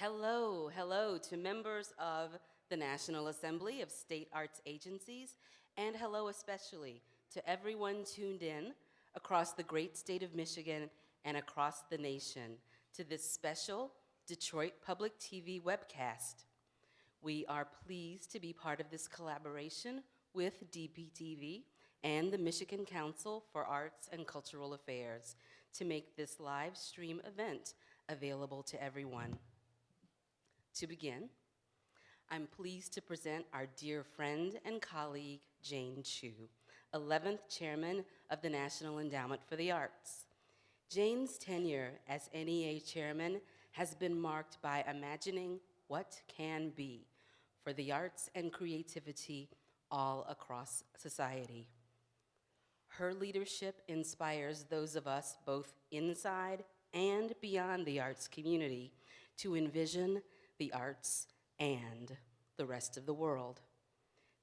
Hello to members of the National Assembly of State Arts Agencies, and hello especially to everyone tuned in across the great state of Michigan and across the nation to this special Detroit Public TV webcast. We are pleased to be part of this collaboration with DPTV and the Michigan Council for Arts and Cultural Affairs to make this live stream event available to everyone. To begin, I'm pleased to present our dear friend and colleague, Jane Chu, 11th Chairman of the National Endowment for the Arts. Jane's tenure as NEA Chairman has been marked by imagining what can be for the arts and creativity all across society. Her leadership inspires those of us both inside and beyond the arts community to envision the arts and the rest of the world.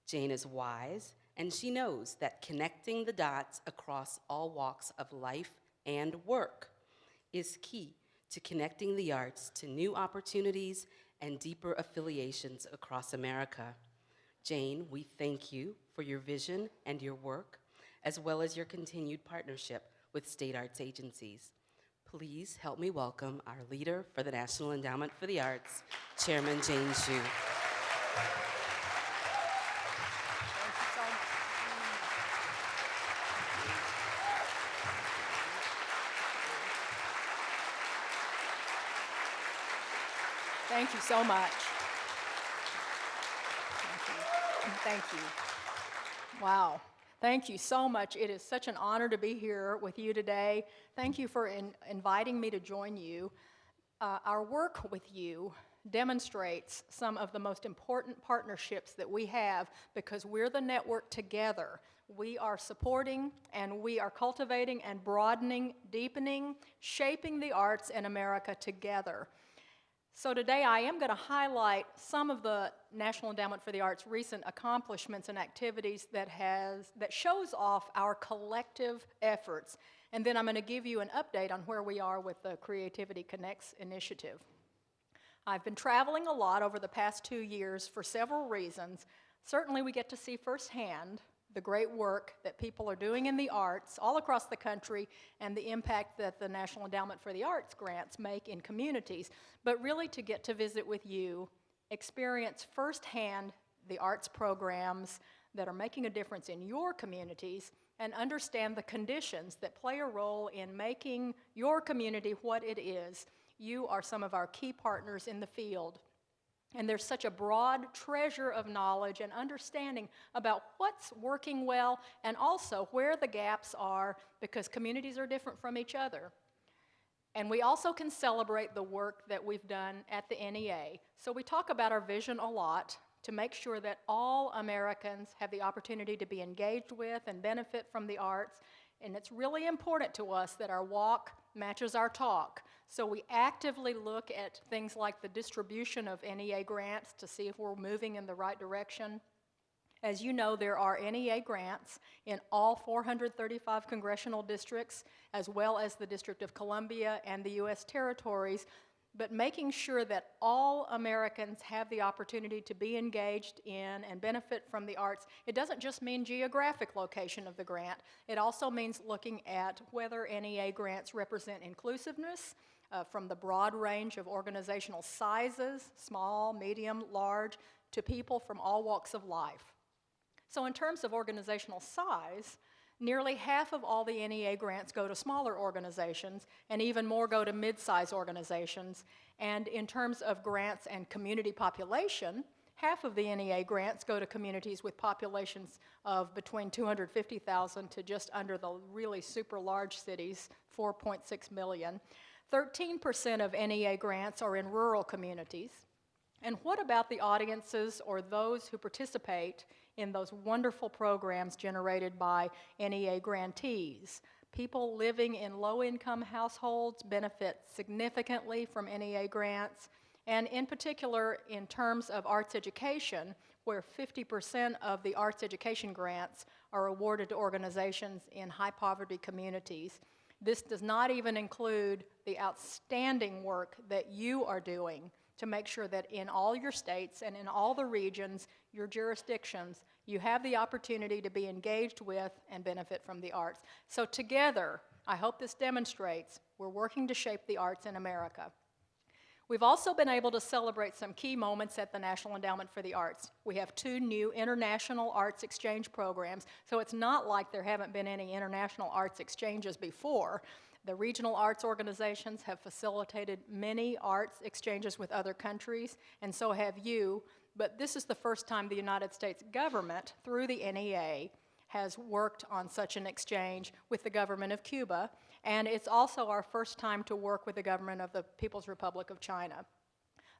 Jane is wise, and she knows that connecting the dots across all walks of life and work is key to connecting the arts to new opportunities and deeper affiliations across America. Jane, we thank you for your vision and your work, as well as your continued partnership with state arts agencies. Please help me welcome our leader for the National Endowment for the Arts, Chairman Jane Chu. Thank you so much. Thank you. Wow. Thank you so much. It is such an honor to be here with you today. Thank you for inviting me to join you. Our work with you demonstrates some of the most important partnerships that we have because we're the network together. We are supporting and we are cultivating and broadening, deepening, shaping the arts in America together. So today I am going to highlight some of the National Endowment for the Arts' recent accomplishments and activities that shows off our collective efforts. And then I'm going to give you an update on where we are with the Creativity Connects initiative. I've been traveling a lot over the past 2 years for several reasons. Certainly we get to see firsthand the great work that people are doing in the arts all across the country and the impact that the National Endowment for the Arts grants make in communities, but really to get to visit with you, experience firsthand the arts programs that are making a difference in your communities, and understand the conditions that play a role in making your community what it is. You are some of our key partners in the field. And there's such a broad treasure of knowledge and understanding about what's working well and also where the gaps are because communities are different from each other. And we also can celebrate the work that we've done at the NEA. So we talk about our vision a lot to make sure that all Americans have the opportunity to be engaged with and benefit from the arts. And it's really important to us that our walk matches our talk. So we actively look at things like the distribution of NEA grants to see if we're moving in the right direction. As you know, there are NEA grants in all 435 congressional districts, as well as the District of Columbia and the U.S. territories, but making sure that all Americans have the opportunity to be engaged in and benefit from the arts. It doesn't just mean geographic location of the grant. It also means looking at whether NEA grants represent inclusiveness from the broad range of organizational sizes, small, medium, large, to people from all walks of life. So in terms of organizational size, nearly half of all the NEA grants go to smaller organizations, and even more go to mid-size organizations. And in terms of grants and community population, half of the NEA grants go to communities with populations of between 250,000 to just under the really super large cities, 4.6 million. 13% of NEA grants are in rural communities. And what about the audiences or those who participate in those wonderful programs generated by NEA grantees? People living in low-income households benefit significantly from NEA grants, and in particular in terms of arts education, where 50% of the arts education grants are awarded to organizations in high-poverty communities. This does not even include the outstanding work that you are doing to make sure that in all your states and in all the regions, your jurisdictions, you have the opportunity to be engaged with and benefit from the arts. So together, I hope this demonstrates we're working to shape the arts in America. We've also been able to celebrate some key moments at the National Endowment for the Arts. We have 2 new international arts exchange programs, so it's not like there haven't been any international arts exchanges before. The regional arts organizations have facilitated many arts exchanges with other countries, and so have you, but this is the first time the United States government, through the NEA, has worked on such an exchange with the government of Cuba, and it's also our first time to work with the government of the People's Republic of China.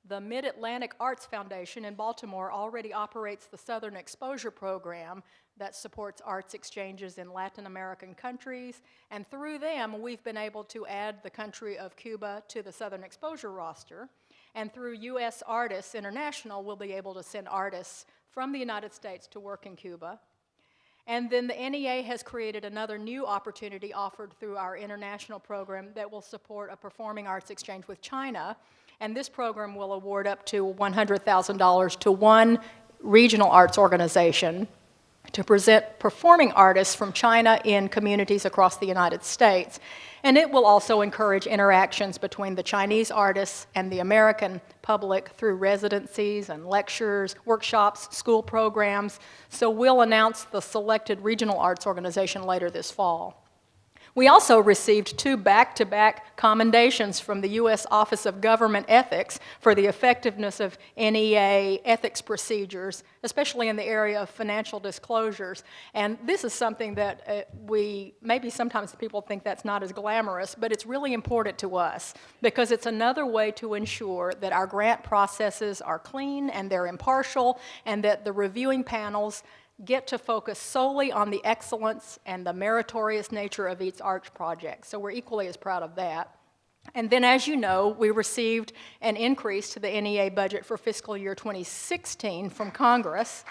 The Mid-Atlantic Arts Foundation in Baltimore already operates the Southern Exposure Program that supports arts exchanges in Latin American countries, and through them we've been able to add the country of Cuba to the Southern Exposure roster, and through U.S. Artists International we'll be able to send artists from the United States to work in Cuba. And then the NEA has created another new opportunity offered through our international program that will support a performing arts exchange with China. And this program will award up to $100,000 to one regional arts organization to present performing artists from China in communities across the United States. And it will also encourage interactions between the Chinese artists and the American public through residencies and lectures, workshops, school programs. So we'll announce the selected regional arts organization later this fall. We also received 2 back-to-back commendations from the U.S. Office of Government Ethics for the effectiveness of NEA ethics procedures, especially in the area of financial disclosures. And this is something that maybe sometimes people think that's not as glamorous, but it's really important to us because it's another way to ensure that our grant processes are clean and they're impartial and that the reviewing panels get to focus solely on the excellence and the meritorious nature of each arts project. So we're equally as proud of that. And then, as you know, we received an increase to the NEA budget for fiscal year 2016 from Congress.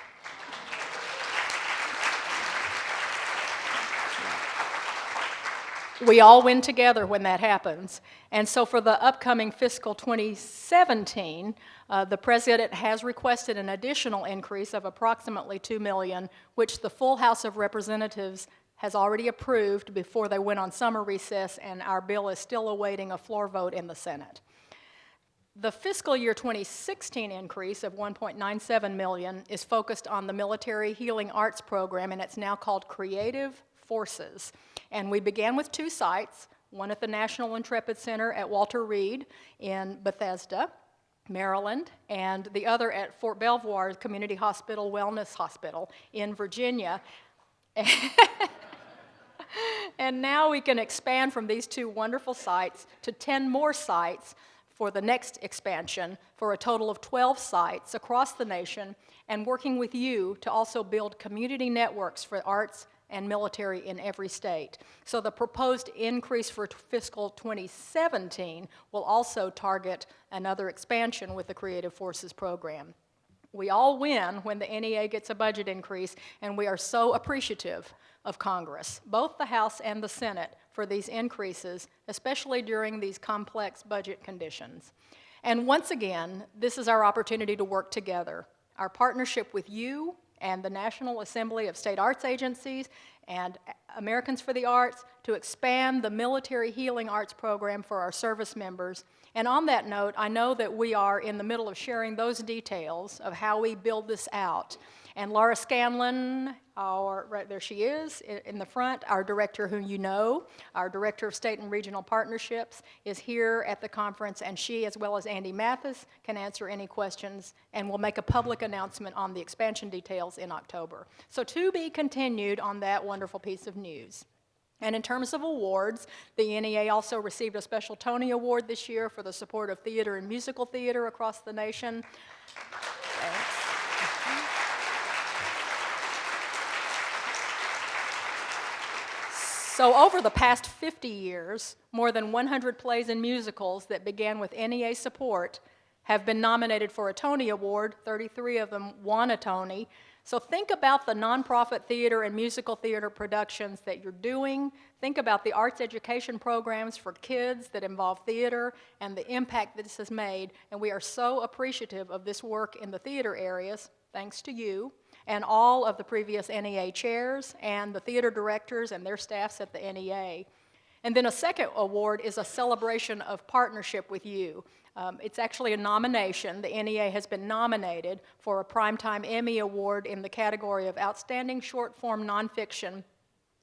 We all win together when that happens. And so for the upcoming fiscal 2017, the President has requested an additional increase of approximately $2 million, which the full House of Representatives has already approved before they went on summer recess, and our bill is still awaiting a floor vote in the Senate. The fiscal year 2016 increase of $1.97 million is focused on the Military Healing Arts Program, and it's now called Creative Forces. And we began with 2 sites, one at the National Intrepid Center at Walter Reed in Bethesda, Maryland, and the other at Fort Belvoir Community Hospital Wellness Hospital in Virginia. And now we can expand from these 2 wonderful sites to 10 more sites for the next expansion, for a total of 12 sites across the nation, and working with you to also build community networks for arts and military in every state. So the proposed increase for fiscal 2017 will also target another expansion with the Creative Forces program. We all win when the NEA gets a budget increase, and we are so appreciative of Congress, both the House and the Senate, for these increases, especially during these complex budget conditions. And once again, this is our opportunity to work together. Our partnership with you and the National Assembly of State Arts Agencies and Americans for the Arts to expand the Military Healing Arts Program for our service members. And on that note, I know that we are in the middle of sharing those details of how we build this out. And Laura Scanlon, right there she is in the front, our director who you know, our director of state and regional partnerships, is here at the conference, and she, as well as Andy Mathis, can answer any questions, and we'll make a public announcement on the expansion details in October. So to be continued on that wonderful piece of news. And in terms of awards, the NEA also received a special Tony Award this year for the support of theater and musical theater across the nation. Thanks. So over the past 50 years, more than 100 plays and musicals that began with NEA support have been nominated for a Tony Award. 33 of them won a Tony. So think about the nonprofit theater and musical theater productions that you're doing. Think about the arts education programs for kids that involve theater and the impact that this has made. And we are so appreciative of this work in the theater areas, thanks to you, and all of the previous NEA chairs and the theater directors and their staffs at the NEA. And then a second award is a celebration of partnership with you. It's actually a nomination. The NEA has been nominated for a Primetime Emmy Award in the category of Outstanding Short-Form Nonfiction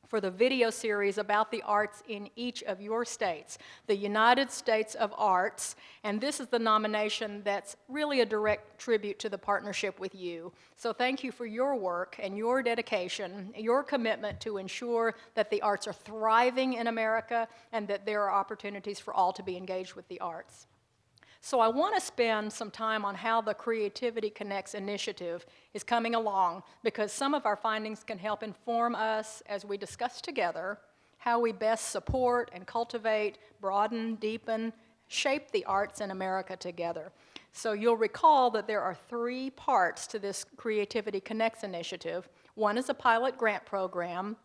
for the video series about the arts in each of your states, the United States of Arts, and this is the nomination that's really a direct tribute to the partnership with you. So thank you for your work and your dedication, your commitment to ensure that the arts are thriving in America and that there are opportunities for all to be engaged with the arts. So I want to spend some time on how the Creativity Connects initiative is coming along, because some of our findings can help inform us as we discuss together how we best support and cultivate, broaden, deepen, shape the arts in America together. So you'll recall that there are 3 parts to this Creativity Connects initiative. One is a pilot grant program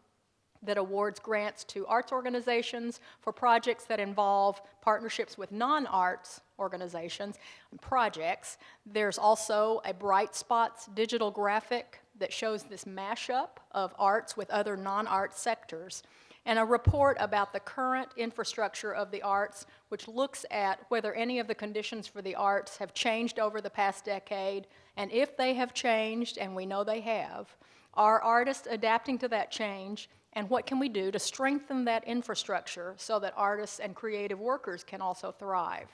that awards grants to arts organizations for projects that involve partnerships with non-arts organizations and projects. There's also a Bright Spots digital graphic that shows this mashup of arts with other non-art sectors, and a report about the current infrastructure of the arts, which looks at whether any of the conditions for the arts have changed over the past decade, and if they have changed, and we know they have, are artists adapting to that change, and what can we do to strengthen that infrastructure so that artists and creative workers can also thrive?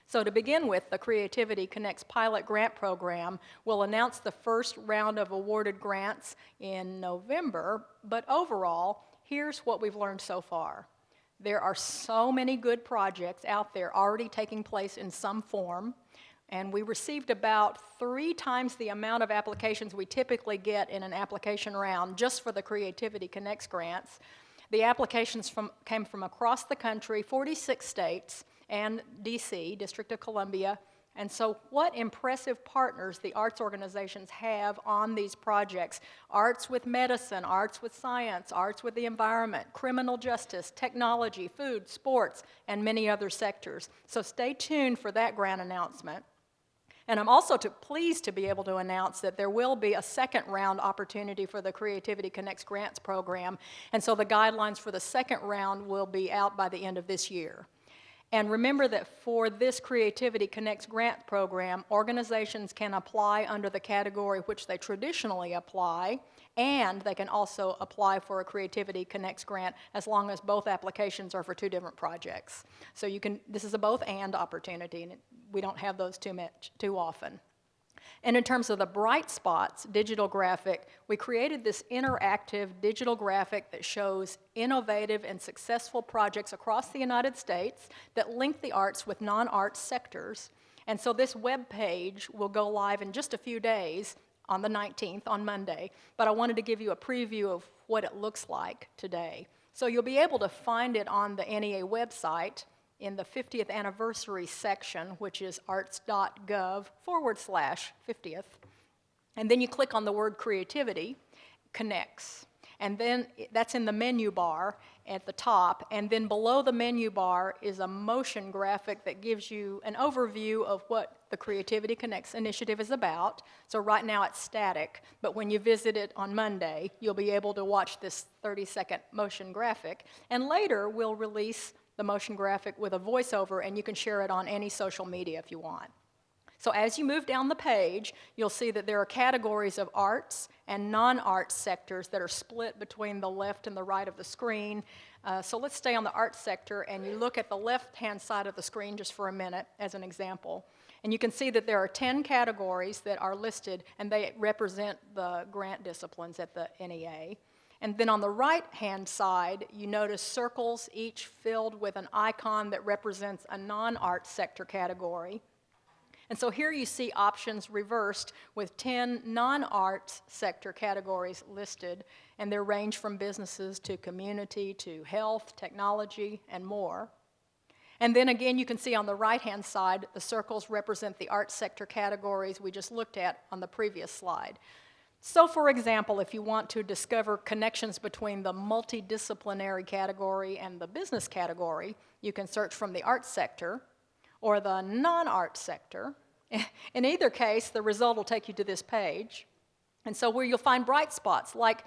So to begin with, the Creativity Connects pilot grant program will announce the first round of awarded grants in November, but overall, here's what we've learned so far. There are so many good projects out there already taking place in some form, and we received about 3 times the amount of applications we typically get in an application round just for the Creativity Connects grants. The applications came from across the country, 46 states, and DC, District of Columbia. And so what impressive partners the arts organizations have on these projects. Arts with medicine, arts with science, arts with the environment, criminal justice, technology, food, sports, and many other sectors. So stay tuned for that grant announcement. And I'm also pleased to be able to announce that there will be a second round opportunity for the Creativity Connects Grants program, and so the guidelines for the second round will be out by the end of this year. And remember that for this Creativity Connects grant program, organizations can apply under the category which they traditionally apply, and they can also apply for a Creativity Connects grant as long as both applications are for 2 different projects. So this is a both-and opportunity, and we don't have those too often. And in terms of the Bright Spots digital graphic, we created this interactive digital graphic that shows innovative and successful projects across the United States that link the arts with non-arts sectors. And so this web page will go live in just a few days on the 19th, on Monday, but I wanted to give you a preview of what it looks like today. So you'll be able to find it on the NEA website in the 50th anniversary section, which is arts.gov/50th. And then you click on the word Creativity Connects. And then that's in the menu bar at the top. And then below the menu bar is a motion graphic that gives you an overview of what the Creativity Connects initiative is about. So right now it's static, but when you visit it on Monday, you'll be able to watch this 30-second motion graphic. And later, we'll release the motion graphic with a voiceover, and you can share it on any social media if you want. So as you move down the page, you'll see that there are categories of arts and non-arts sectors that are split between the left and the right of the screen. So let's stay on the arts sector, and you look at the left-hand side of the screen just for a minute as an example. And you can see that there are 10 categories that are listed, and they represent the grant disciplines at the NEA. And then on the right-hand side, you notice circles, each filled with an icon that represents a non-art sector category. And so here you see options reversed with 10 non-arts sector categories listed, and they range from businesses to community to health, technology, and more. And then again, you can see on the right-hand side, the circles represent the arts sector categories we just looked at on the previous slide. So for example, if you want to discover connections between the multidisciplinary category and the business category, you can search from the arts sector or the non-art sector. In either case, the result will take you to this page. And so where you'll find bright spots like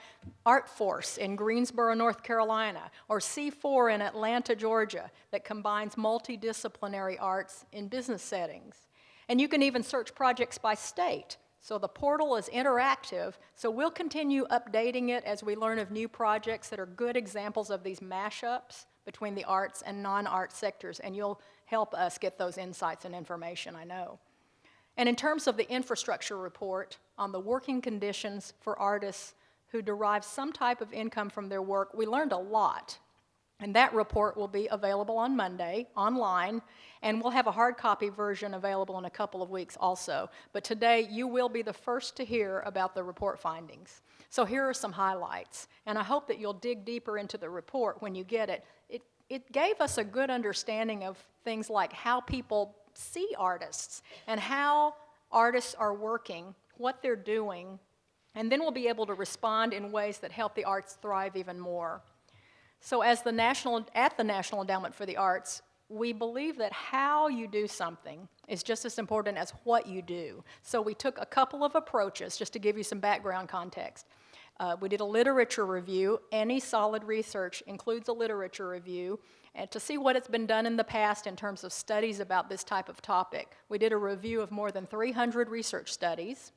ArtForce in Greensboro, North Carolina, or C4 in Atlanta, Georgia, that combines multidisciplinary arts in business settings. And you can even search projects by state. So the portal is interactive, so we'll continue updating it as we learn of new projects that are good examples of these mashups between the arts and non-art sectors, and you'll help us get those insights and information, I know. And in terms of the infrastructure report on the working conditions for artists who derive some type of income from their work, we learned a lot. And that report will be available on Monday online, and we'll have a hard copy version available in a couple of weeks also. But today, you will be the first to hear about the report findings. So here are some highlights, and I hope that you'll dig deeper into the report when you get it. It gave us a good understanding of things like how people see artists and how artists are working, what they're doing, and then we'll be able to respond in ways that help the arts thrive even more. So at the National Endowment for the Arts, we believe that how you do something is just as important as what you do. So we took a couple of approaches, just to give you some background context. We did a literature review. Any solid research includes a literature review, and to see what has been done in the past in terms of studies about this type of topic. We did a review of more than 300 research studies.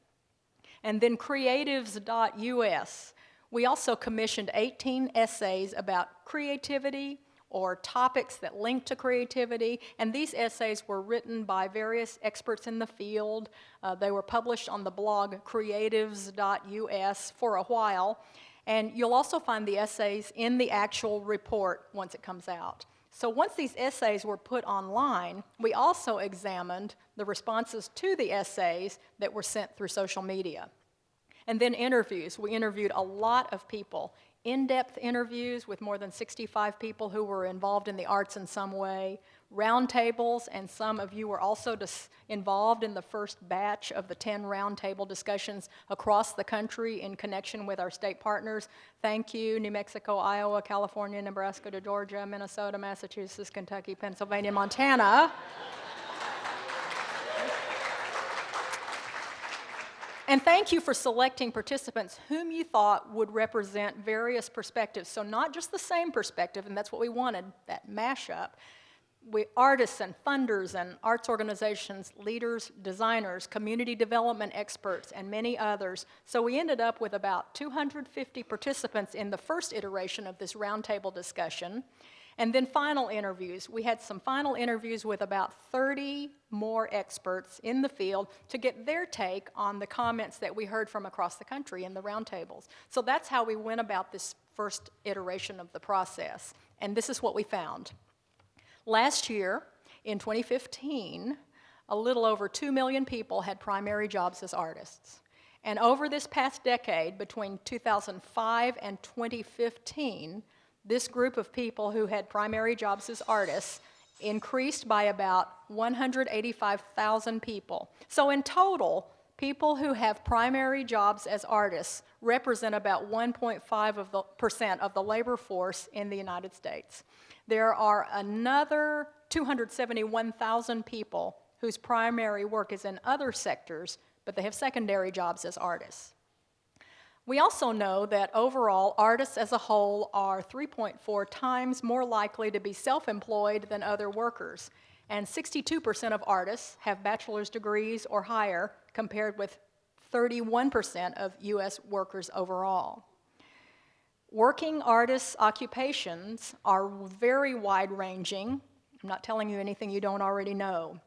And then creatives.us. We also commissioned 18 essays about creativity or topics that link to creativity, and these essays were written by various experts in the field. They were published on the blog creatives.us for a while, and you'll also find the essays in the actual report once it comes out. So once these essays were put online, we also examined the responses to the essays that were sent through social media. And then interviews. We interviewed a lot of people, in-depth interviews with more than 65 people who were involved in the arts in some way, roundtables, and some of you were also involved in the first batch of the 10 roundtable discussions across the country in connection with our state partners. Thank you, New Mexico, Iowa, California, Nebraska to Georgia, Minnesota, Massachusetts, Kentucky, Pennsylvania, Montana. And thank you for selecting participants whom you thought would represent various perspectives. So not just the same perspective, and that's what we wanted, that mashup. Artists and funders and arts organizations, leaders, designers, community development experts, and many others. So we ended up with about 250 participants in the first iteration of this roundtable discussion. And then final interviews. We had some final interviews with about 30 more experts in the field to get their take on the comments that we heard from across the country in the roundtables. So that's how we went about this first iteration of the process. And this is what we found. Last year, in 2015, a little over 2 million people had primary jobs as artists. And over this past decade, between 2005 and 2015, this group of people who had primary jobs as artists increased by about 185,000 people. So in total, people who have primary jobs as artists represent about 1.5% of the labor force in the United States. There are another 271,000 people whose primary work is in other sectors, but they have secondary jobs as artists. We also know that overall, artists as a whole are 3.4 times more likely to be self-employed than other workers, and 62% of artists have bachelor's degrees or higher, compared with 31% of U.S. workers overall. Working artists' occupations are very wide-ranging. I'm not telling you anything you don't already know.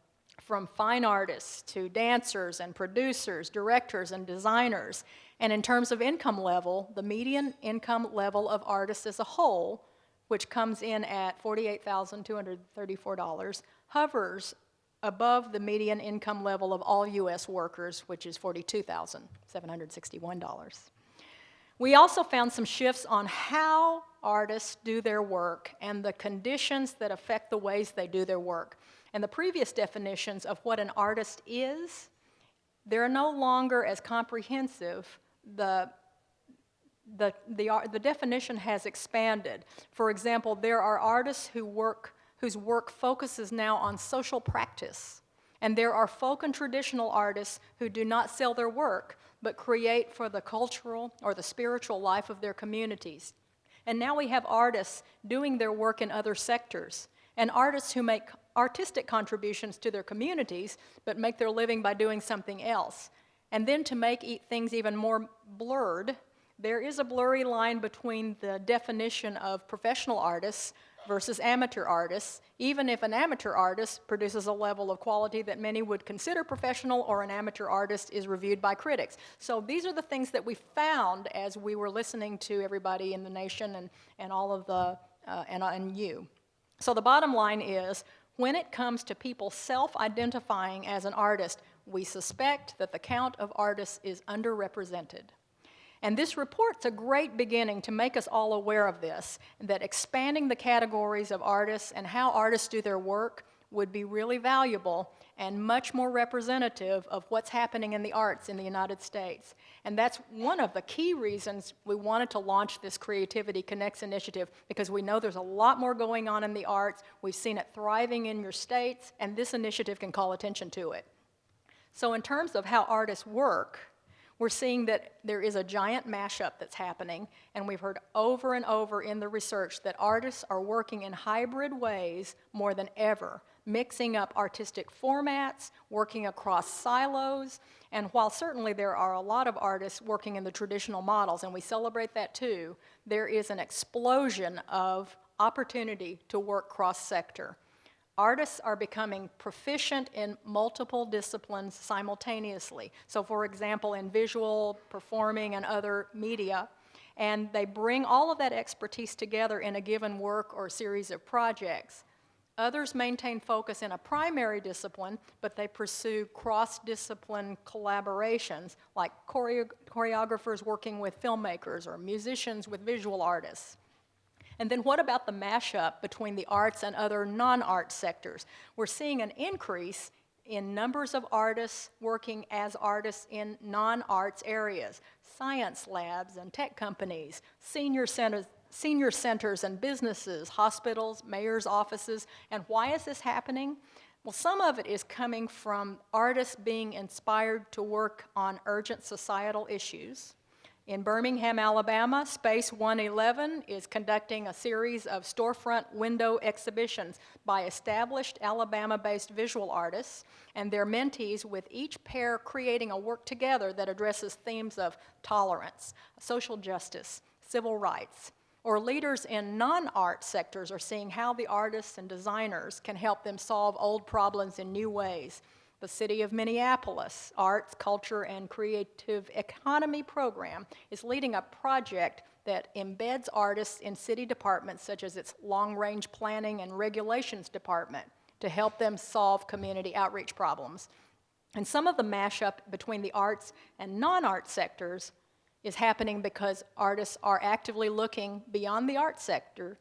From fine artists to dancers and producers, directors and designers. And in terms of income level, the median income level of artists as a whole, which comes in at $48,234, hovers above the median income level of all U.S. workers, which is $42,761. We also found some shifts on how artists do their work and the conditions that affect the ways they do their work. And the previous definitions of what an artist is, they're no longer as comprehensive, the definition has expanded. For example, there are artists whose work focuses now on social practice, and there are folk and traditional artists who do not sell their work, but create for the cultural or the spiritual life of their communities. And now we have artists doing their work in other sectors, and artists who make artistic contributions to their communities, but make their living by doing something else. And then to make things even more blurred, there is a blurry line between the definition of professional artists versus amateur artists, even if an amateur artist produces a level of quality that many would consider professional, or an amateur artist is reviewed by critics. So these are the things that we found as we were listening to everybody in the nation and all of the, and you. So the bottom line is, when it comes to people self-identifying as an artist, we suspect that the count of artists is underrepresented. And this report's a great beginning to make us all aware of this, that expanding the categories of artists and how artists do their work would be really valuable and much more representative of what's happening in the arts in the United States. And that's one of the key reasons we wanted to launch this Creativity Connects initiative, because we know there's a lot more going on in the arts. We've seen it thriving in your states, and this initiative can call attention to it. So in terms of how artists work, we're seeing that there is a giant mashup that's happening, and we've heard over and over in the research that artists are working in hybrid ways more than ever, mixing up artistic formats, working across silos, and while certainly there are a lot of artists working in the traditional models, and we celebrate that too, there is an explosion of opportunity to work cross-sector. Artists are becoming proficient in multiple disciplines simultaneously. So for example, in visual, performing, and other media, and they bring all of that expertise together in a given work or series of projects. Others maintain focus in a primary discipline, but they pursue cross-discipline collaborations, like choreographers working with filmmakers or musicians with visual artists. And then what about the mashup between the arts and other non-art sectors? We're seeing an increase in numbers of artists working as artists in non-arts areas, science labs and tech companies, senior centers and businesses, hospitals, mayor's offices. And why is this happening? Well, some of it is coming from artists being inspired to work on urgent societal issues. In Birmingham, Alabama, Space 111 is conducting a series of storefront window exhibitions by established Alabama-based visual artists and their mentees, with each pair creating a work together that addresses themes of tolerance, social justice, civil rights. Or leaders in non-art sectors are seeing how the artists and designers can help them solve old problems in new ways. The City of Minneapolis Arts, Culture, and Creative Economy program is leading a project that embeds artists in city departments, such as its long-range planning and regulations department, to help them solve community outreach problems. And some of the mashup between the arts and non-art sectors is happening because artists are actively looking beyond the art sector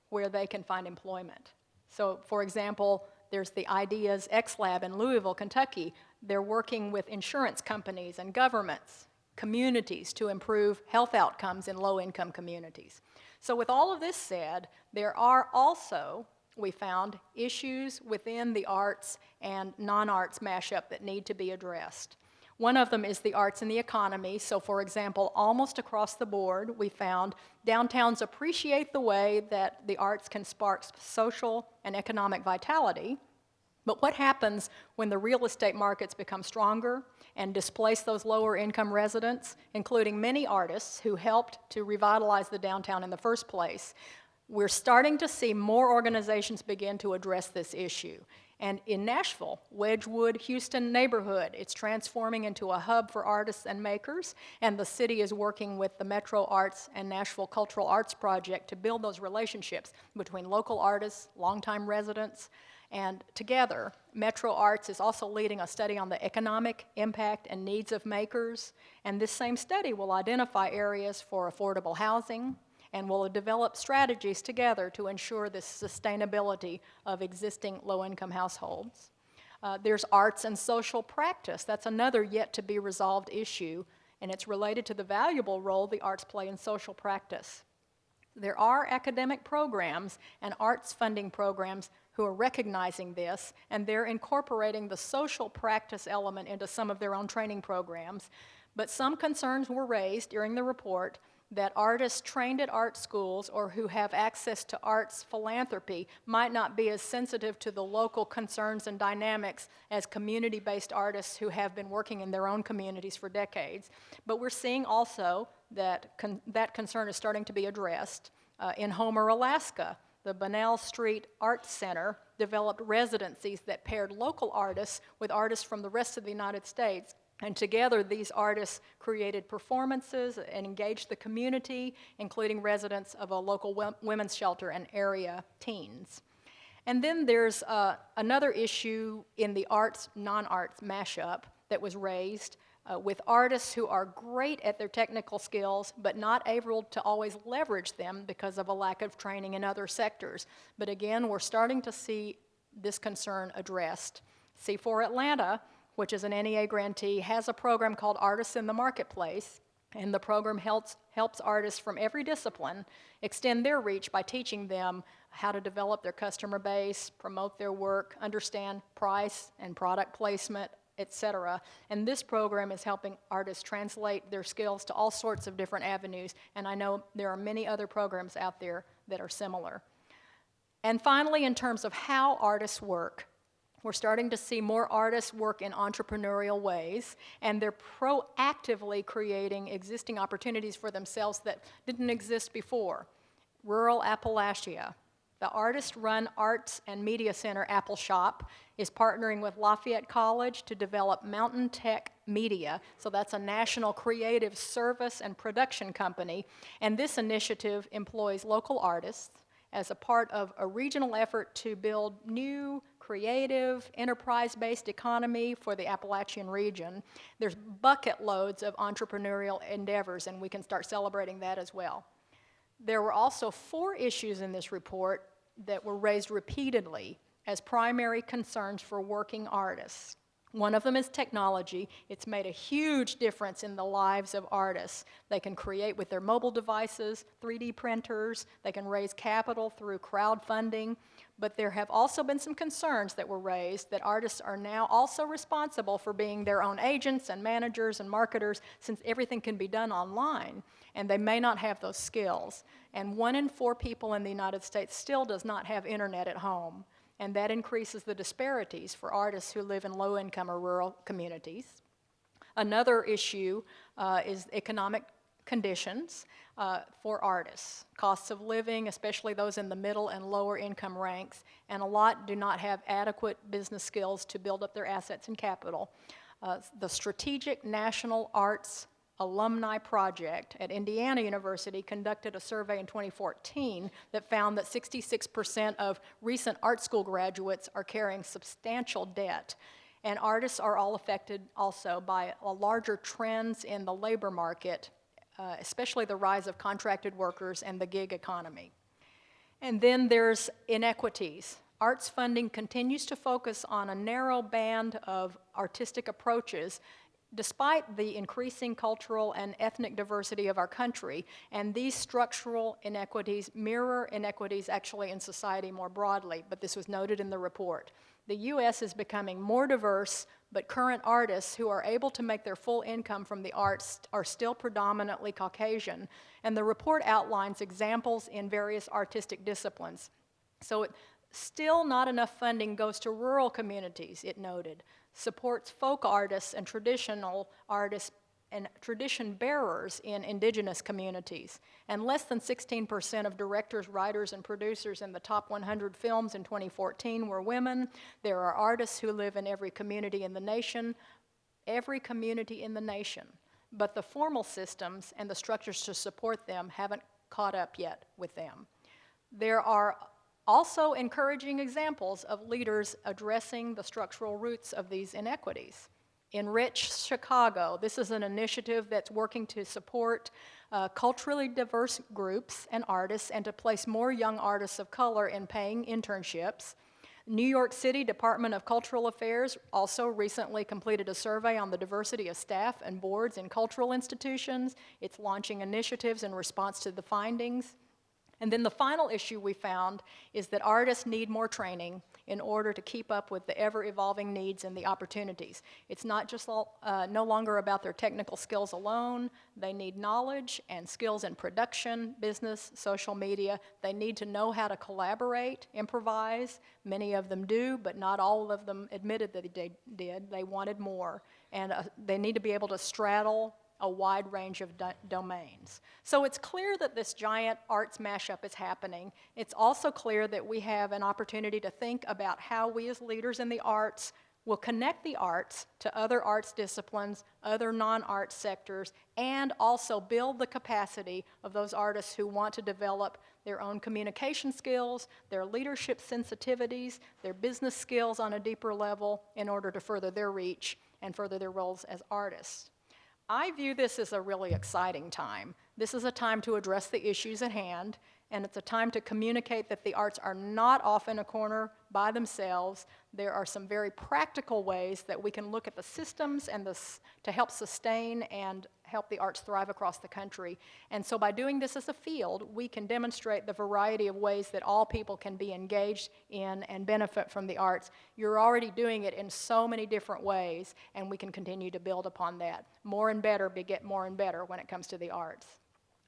where they can find employment. So, for example, there's the Ideas X Lab in Louisville, Kentucky. They're working with insurance companies and governments, communities, to improve health outcomes in low-income communities. So with all of this said, there are also, we found, issues within the arts and non-arts mashup that need to be addressed. One of them is the arts and the economy. So for example, almost across the board, we found downtowns appreciate the way that the arts can spark social and economic vitality. But what happens when the real estate markets become stronger and displace those lower income residents, including many artists who helped to revitalize the downtown in the first place? We're starting to see more organizations begin to address this issue. And in Nashville, Wedgwood, Houston neighborhood, it's transforming into a hub for artists and makers, and the city is working with the Metro Arts and Nashville Cultural Arts Project to build those relationships between local artists, longtime residents, and together, Metro Arts is also leading a study on the economic impact and needs of makers, and this same study will identify areas for affordable housing, and will develop strategies together to ensure the sustainability of existing low-income households. There's arts and social practice. That's another yet-to-be-resolved issue, and it's related to the valuable role the arts play in social practice. There are academic programs and arts funding programs who are recognizing this, and they're incorporating the social practice element into some of their own training programs. But some concerns were raised during the report that artists trained at art schools or who have access to arts philanthropy might not be as sensitive to the local concerns and dynamics as community-based artists who have been working in their own communities for decades. But we're seeing also that that concern is starting to be addressed. In Homer, Alaska, the Bunnell Street Arts Center developed residencies that paired local artists with artists from the rest of the United States. And together, these artists created performances and engaged the community, including residents of a local women's shelter and area teens. And then there's another issue in the arts, non-arts mashup that was raised with artists who are great at their technical skills, but not able to always leverage them because of a lack of training in other sectors. But again, we're starting to see this concern addressed. C4 Atlanta, which is an NEA grantee, has a program called Artists in the Marketplace, and the program helps artists from every discipline extend their reach by teaching them how to develop their customer base, promote their work, understand price and product placement, etc. And this program is helping artists translate their skills to all sorts of different avenues, and I know there are many other programs out there that are similar. And finally, in terms of how artists work, we're starting to see more artists work in entrepreneurial ways, and they're proactively creating existing opportunities for themselves that didn't exist before. Rural Appalachia. The artist-run Arts and Media Center Apple Shop is partnering with Lafayette College to develop Mountain Tech Media. So that's a national creative service and production company. And this initiative employs local artists as a part of a regional effort to build new, creative, enterprise-based economy for the Appalachian region. There's bucket loads of entrepreneurial endeavors, and we can start celebrating that as well. There were also 4 issues in this report that were raised repeatedly as primary concerns for working artists. One of them is technology. It's made a huge difference in the lives of artists. They can create with their mobile devices, 3D printers, they can raise capital through crowdfunding, but there have also been some concerns that were raised that artists are now also responsible for being their own agents and managers and marketers since everything can be done online, and they may not have those skills. And 1 in 4 people in the United States still does not have internet at home, and that increases the disparities for artists who live in low-income or rural communities. Another issue is economic conditions for artists. Costs of living, especially those in the middle and lower income ranks, and a lot do not have adequate business skills to build up their assets and capital. The Strategic National Arts Alumni Project at Indiana University conducted a survey in 2014 that found that 66% of recent art school graduates are carrying substantial debt. And artists are all affected also by larger trends in the labor market, especially the rise of contracted workers and the gig economy. And then there's inequities. Arts funding continues to focus on a narrow band of artistic approaches despite the increasing cultural and ethnic diversity of our country, and these structural inequities mirror inequities actually in society more broadly, but this was noted in the report. The U.S. is becoming more diverse, but current artists who are able to make their full income from the arts are still predominantly Caucasian, and the report outlines examples in various artistic disciplines. So still not enough funding goes to rural communities, it noted, supports folk artists and traditional artists and tradition bearers in indigenous communities. And less than 16% of directors, writers, and producers in the top 100 films in 2014 were women. There are artists who live in every community in the nation, but the formal systems and the structures to support them haven't caught up yet with them. There are also encouraging examples of leaders addressing the structural roots of these inequities. Enrich Chicago, this is an initiative that's working to support culturally diverse groups and artists and to place more young artists of color in paying internships. New York City Department of Cultural Affairs also recently completed a survey on the diversity of staff and boards in cultural institutions. It's launching initiatives in response to the findings. And then the final issue we found is that artists need more training in order to keep up with the ever-evolving needs and the opportunities. It's not just no longer about their technical skills alone. They need knowledge and skills in production, business, social media. They need to know how to collaborate, improvise. Many of them do, but not all of them admitted that they did. They wanted more. And they need to be able to straddle a wide range of domains. So it's clear that this giant arts mashup is happening. It's also clear that we have an opportunity to think about how we as leaders in the arts will connect the arts to other arts disciplines, other non-arts sectors, and also build the capacity of those artists who want to develop their own communication skills, their leadership sensitivities, their business skills on a deeper level in order to further their reach and further their roles as artists. I view this as a really exciting time. This is a time to address the issues at hand, and it's a time to communicate that the arts are not off in a corner by themselves. There are some very practical ways that we can look at the systems and to help sustain and help the arts thrive across the country. And so by doing this as a field, we can demonstrate the variety of ways that all people can be engaged in and benefit from the arts. You're already doing it in so many different ways, and we can continue to build upon that. More and better beget more and better when it comes to the arts.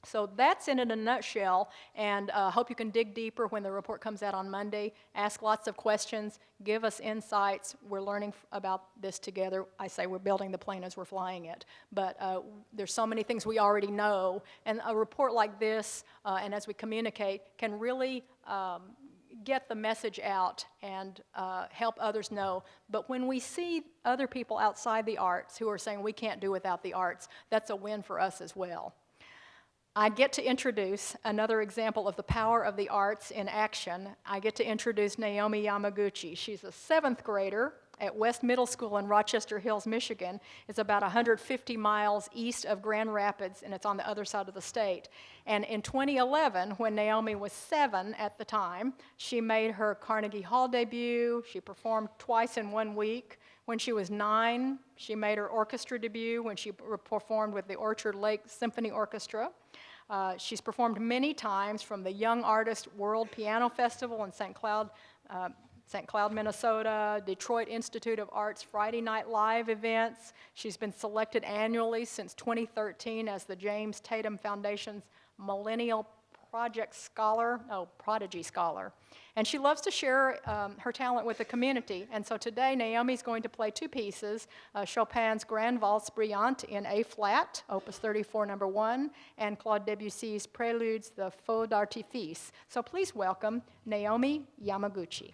So that's it in a nutshell, and hope you can dig deeper when the report comes out on Monday. Ask lots of questions, give us insights. We're learning about this together. I say we're building the plane as we're flying it, but there's so many things we already know, and a report like this, and as we communicate, can really get the message out and help others know. But when we see other people outside the arts who are saying we can't do without the arts, that's a win for us as well. I get to introduce another example of the power of the arts in action. I get to introduce Naomi Yamaguchi. She's a 7th grader at West Middle School in Rochester Hills, Michigan. It's about 150 miles east of Grand Rapids, and it's on the other side of the state. And in 2011, when Naomi was 7 at the time, she made her Carnegie Hall debut. She performed twice in 1 week. When she was 9, she made her orchestra debut when she performed with the Orchard Lake Symphony Orchestra. She's performed many times from the Young Artist World Piano Festival in St. Cloud, Minnesota, Detroit Institute of Arts Friday Night Live events. She's been selected annually since 2013 as the James Tatum Foundation's Millennial Prodigy Scholar. And she loves to share her talent with the community. And so today, Naomi's going to play 2 pieces, Chopin's Grand Valse Brillante in A-flat, Opus 34, number 1, and Claude Debussy's Preludes, the Feux d'Artifice. So please welcome Naomi Yamaguchi.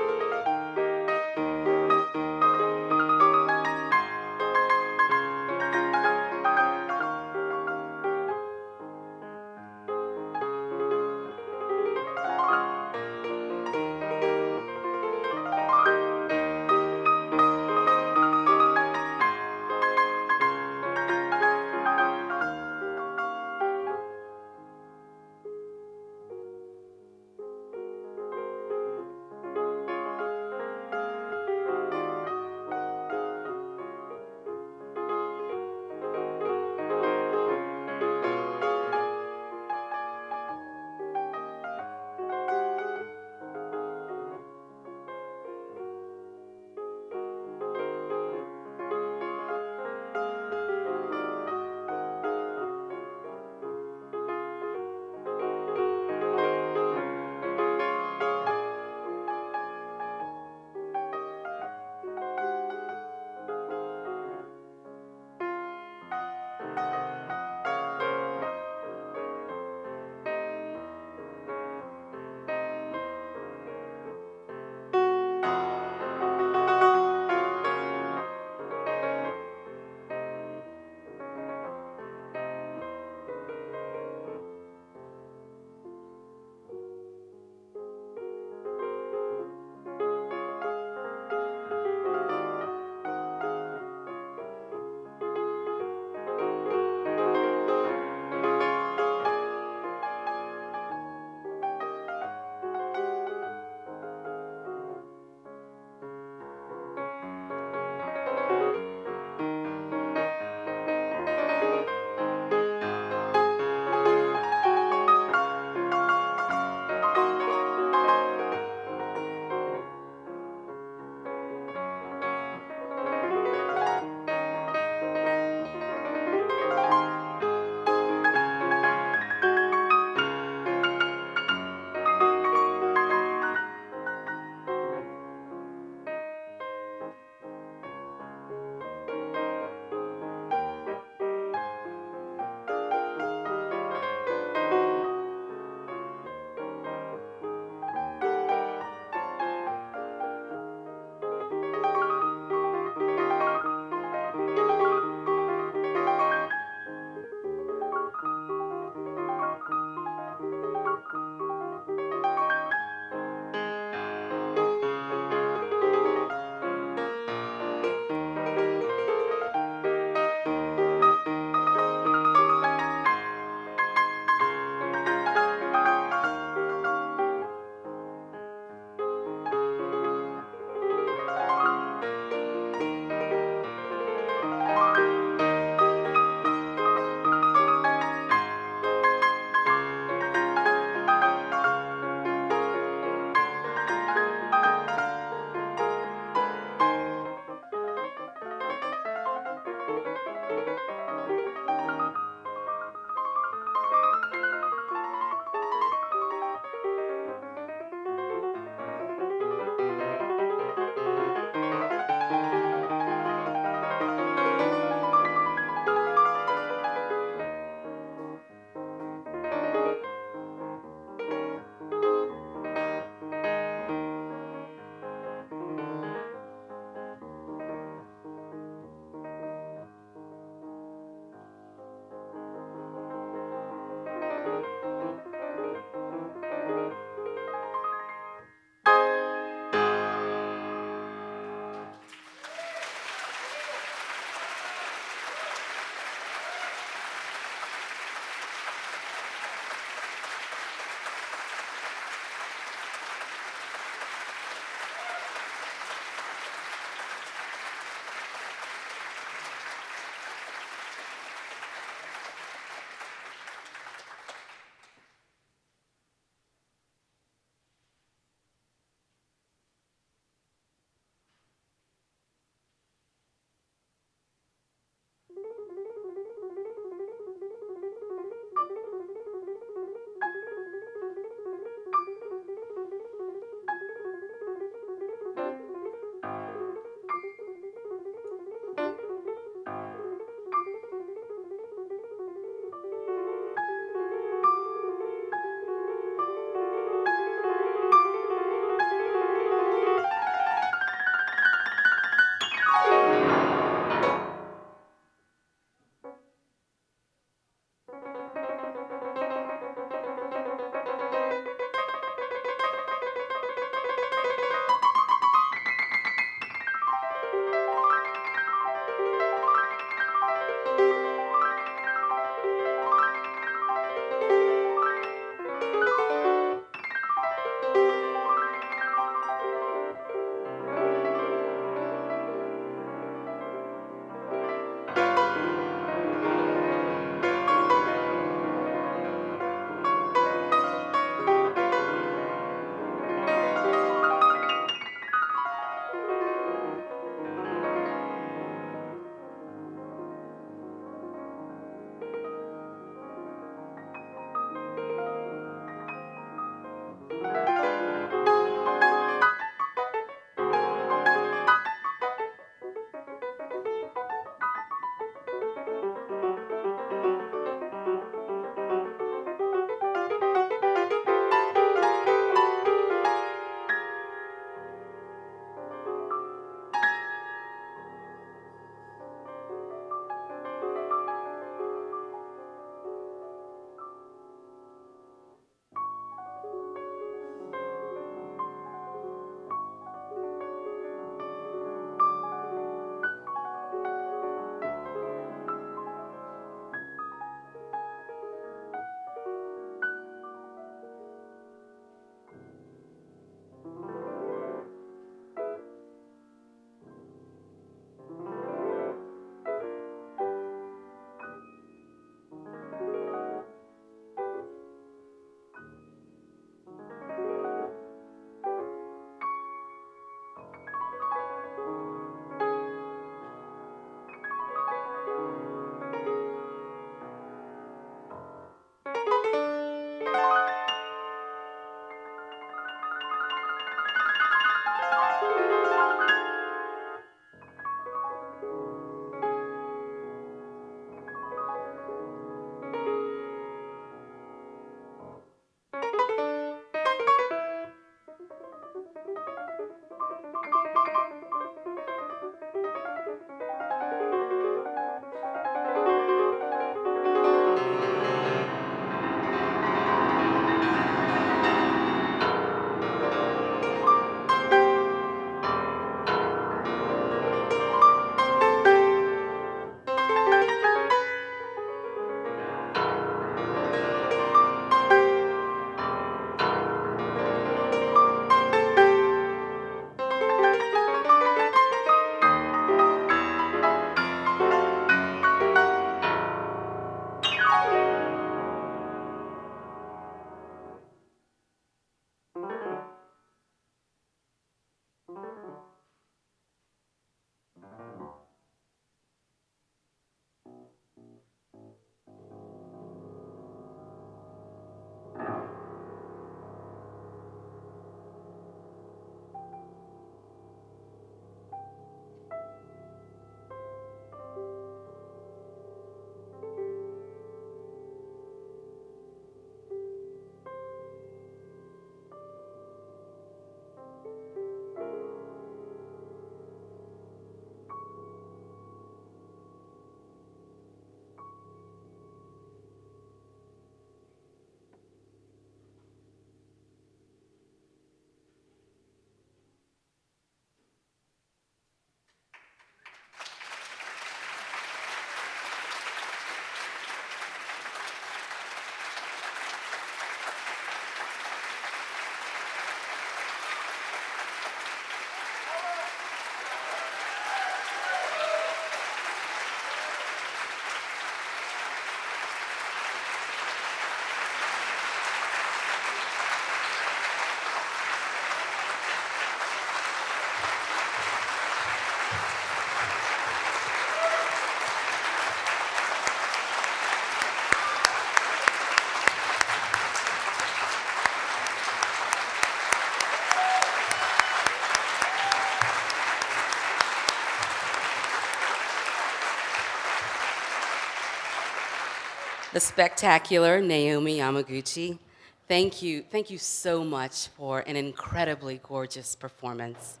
The spectacular Naomi Yamaguchi, thank you so much for an incredibly gorgeous performance.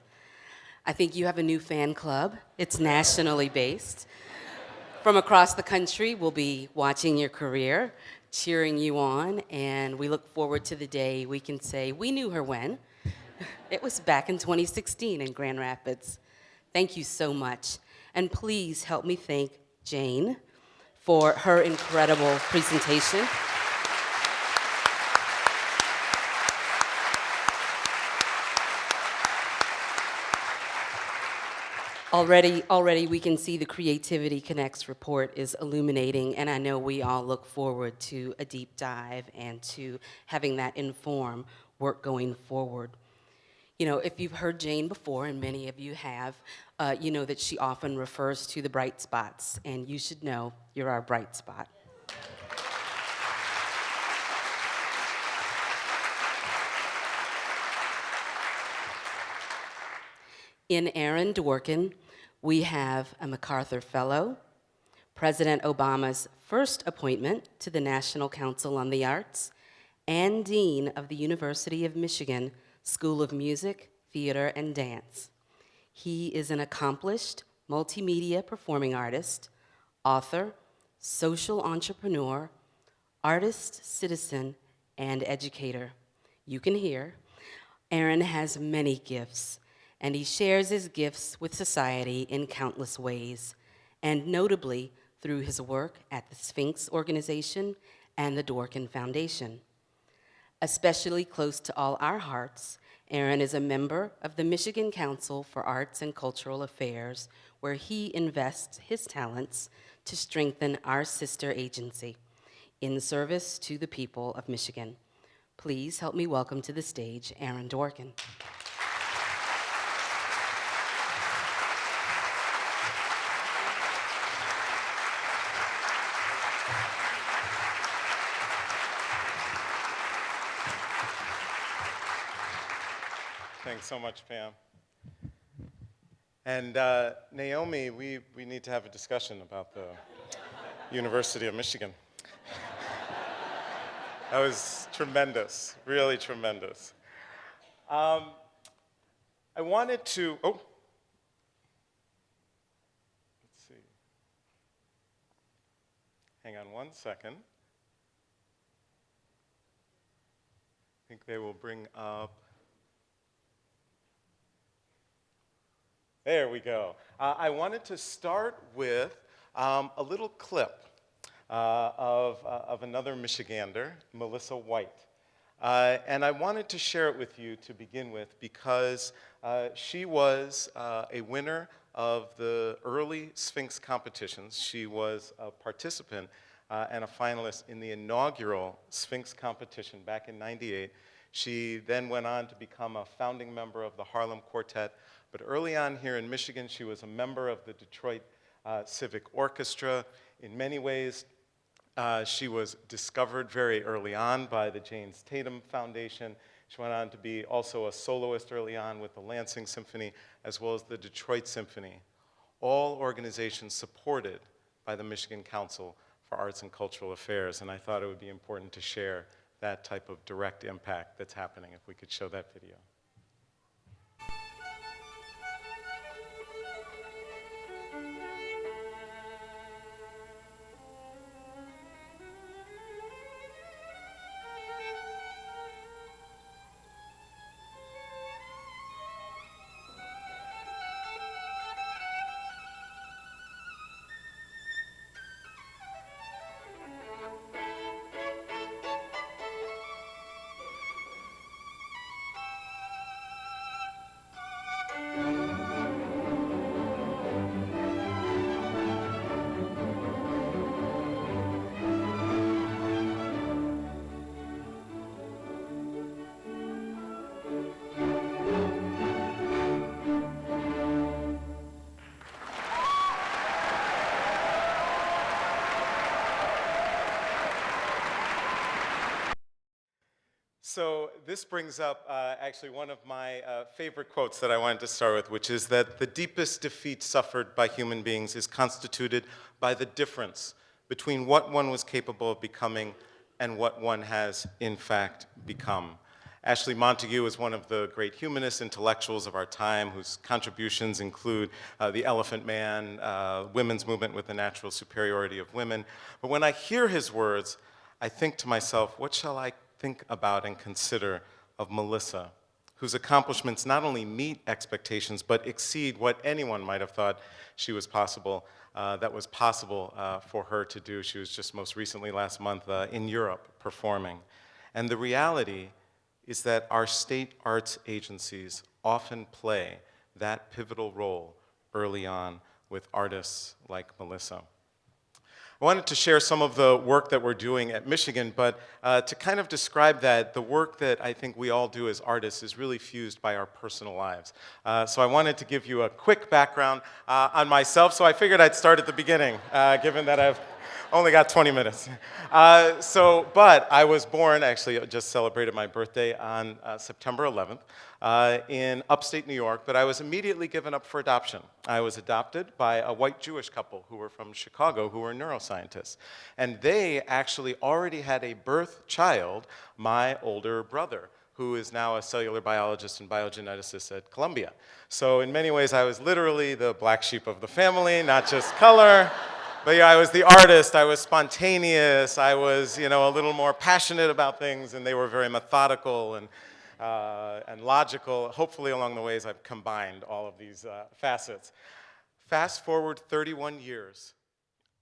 I think you have a new fan club. It's nationally based. From across the country, we'll be watching your career, cheering you on, and we look forward to the day we can say, we knew her when. It was back in 2016 in Grand Rapids. Thank you so much. And please help me thank Jane for her incredible presentation. Already we can see the Creativity Connects report is illuminating, and I know we all look forward to a deep dive and to having that inform work going forward. You know, if you've heard Jane before, and many of you have, you know that she often refers to the bright spots, and you should know you're our bright spot. In Aaron Dworkin, we have a MacArthur Fellow, President Obama's first appointment to the National Council on the Arts, and Dean of the University of Michigan School of Music, Theater, and Dance. He is an accomplished multimedia performing artist, author, social entrepreneur, artist, citizen, and educator. You can hear, Aaron has many gifts, and he shares his gifts with society in countless ways, and notably through his work at the Sphinx Organization and the Dworkin Foundation. Especially close to all our hearts, Aaron is a member of the Michigan Council for Arts and Cultural Affairs, where he invests his talents to strengthen our sister agency in service to the people of Michigan. Please help me welcome to the stage Aaron Dworkin. Thanks so much, Pam. And Naomi, we need to have a discussion about the University of Michigan. That was tremendous, really tremendous. I wanted to, let's see. Hang on one second. I think they will bring up. There we go. I wanted to start with a little clip of another Michigander, Melissa White. And I wanted to share it with you to begin with because she was a winner of the early Sphinx competitions. She was a participant and a finalist in the inaugural Sphinx competition back in '98. She then went on to become a founding member of the Harlem Quartet. But early on here in Michigan, she was a member of the Detroit Civic Orchestra. In many ways, she was discovered very early on by the James Tatum Foundation. She went on to be also a soloist early on with the Lansing Symphony, as well as the Detroit Symphony. All organizations supported by the Michigan Council for Arts and Cultural Affairs, and I thought it would be important to share that type of direct impact that's happening, if we could show that video. So this brings up actually one of my favorite quotes that I wanted to start with, which is that the deepest defeat suffered by human beings is constituted by the difference between what one was capable of becoming and what one has, in fact, become. Ashley Montagu is one of the great humanists, intellectuals of our time, whose contributions include the Elephant Man, women's movement with the natural superiority of women. But when I hear his words, I think to myself, what shall I think about and consider of Melissa, whose accomplishments not only meet expectations, but exceed what anyone might have thought that was possible for her to do. She was just most recently last month in Europe performing. And the reality is that our state arts agencies often play that pivotal role early on with artists like Melissa. I wanted to share some of the work that we're doing at Michigan, but to kind of describe that, the work that I think we all do as artists is really fused by our personal lives. So I wanted to give you a quick background on myself, so I figured I'd start at the beginning, given that I've only got 20 minutes. But I was born, actually, just celebrated my birthday on September 11th in upstate New York, but I was immediately given up for adoption. I was adopted by a white Jewish couple who were from Chicago, who were neuroscientists. And they actually already had a birth child, my older brother, who is now a cellular biologist and biogeneticist at Columbia. So in many ways, I was literally the black sheep of the family, not just color. But yeah, I was the artist, I was spontaneous, I was, a little more passionate about things, and they were very methodical and logical. Hopefully along the ways I've combined all of these facets. Fast forward 31 years,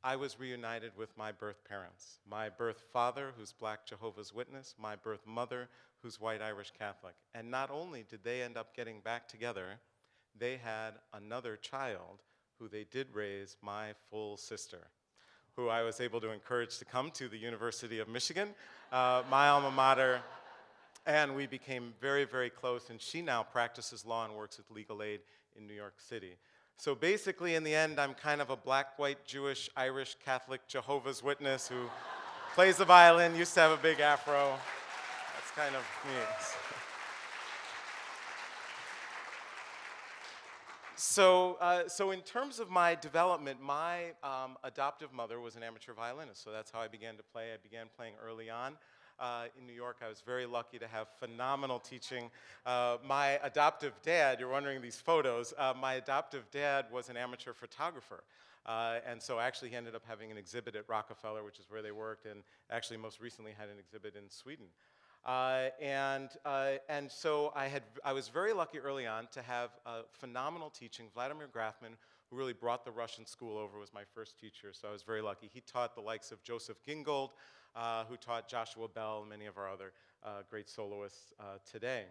I was reunited with my birth parents. My birth father, who's Black Jehovah's Witness, my birth mother, who's white Irish Catholic. And not only did they end up getting back together, they had another child who they did raise, my full sister, who I was able to encourage to come to the University of Michigan, my alma mater, and we became very, very close, and she now practices law and works with legal aid in New York City. So basically, in the end, I'm kind of a black, white, Jewish, Irish, Catholic, Jehovah's Witness who plays the violin, used to have a big afro. That's kind of me. So in terms of my development, my adoptive mother was an amateur violinist, so that's how I began to play. I began playing early on. In New York, I was very lucky to have phenomenal teaching. My adoptive dad, you're wondering these photos, my adoptive dad was an amateur photographer. And so actually he ended up having an exhibit at Rockefeller, which is where they worked, and actually most recently had an exhibit in Sweden. And so I was very lucky early on to have phenomenal teaching. Vladimir Grafman, who really brought the Russian school over, was my first teacher, so I was very lucky. He taught the likes of Joseph Gingold, who taught Joshua Bell, and many of our other great soloists today.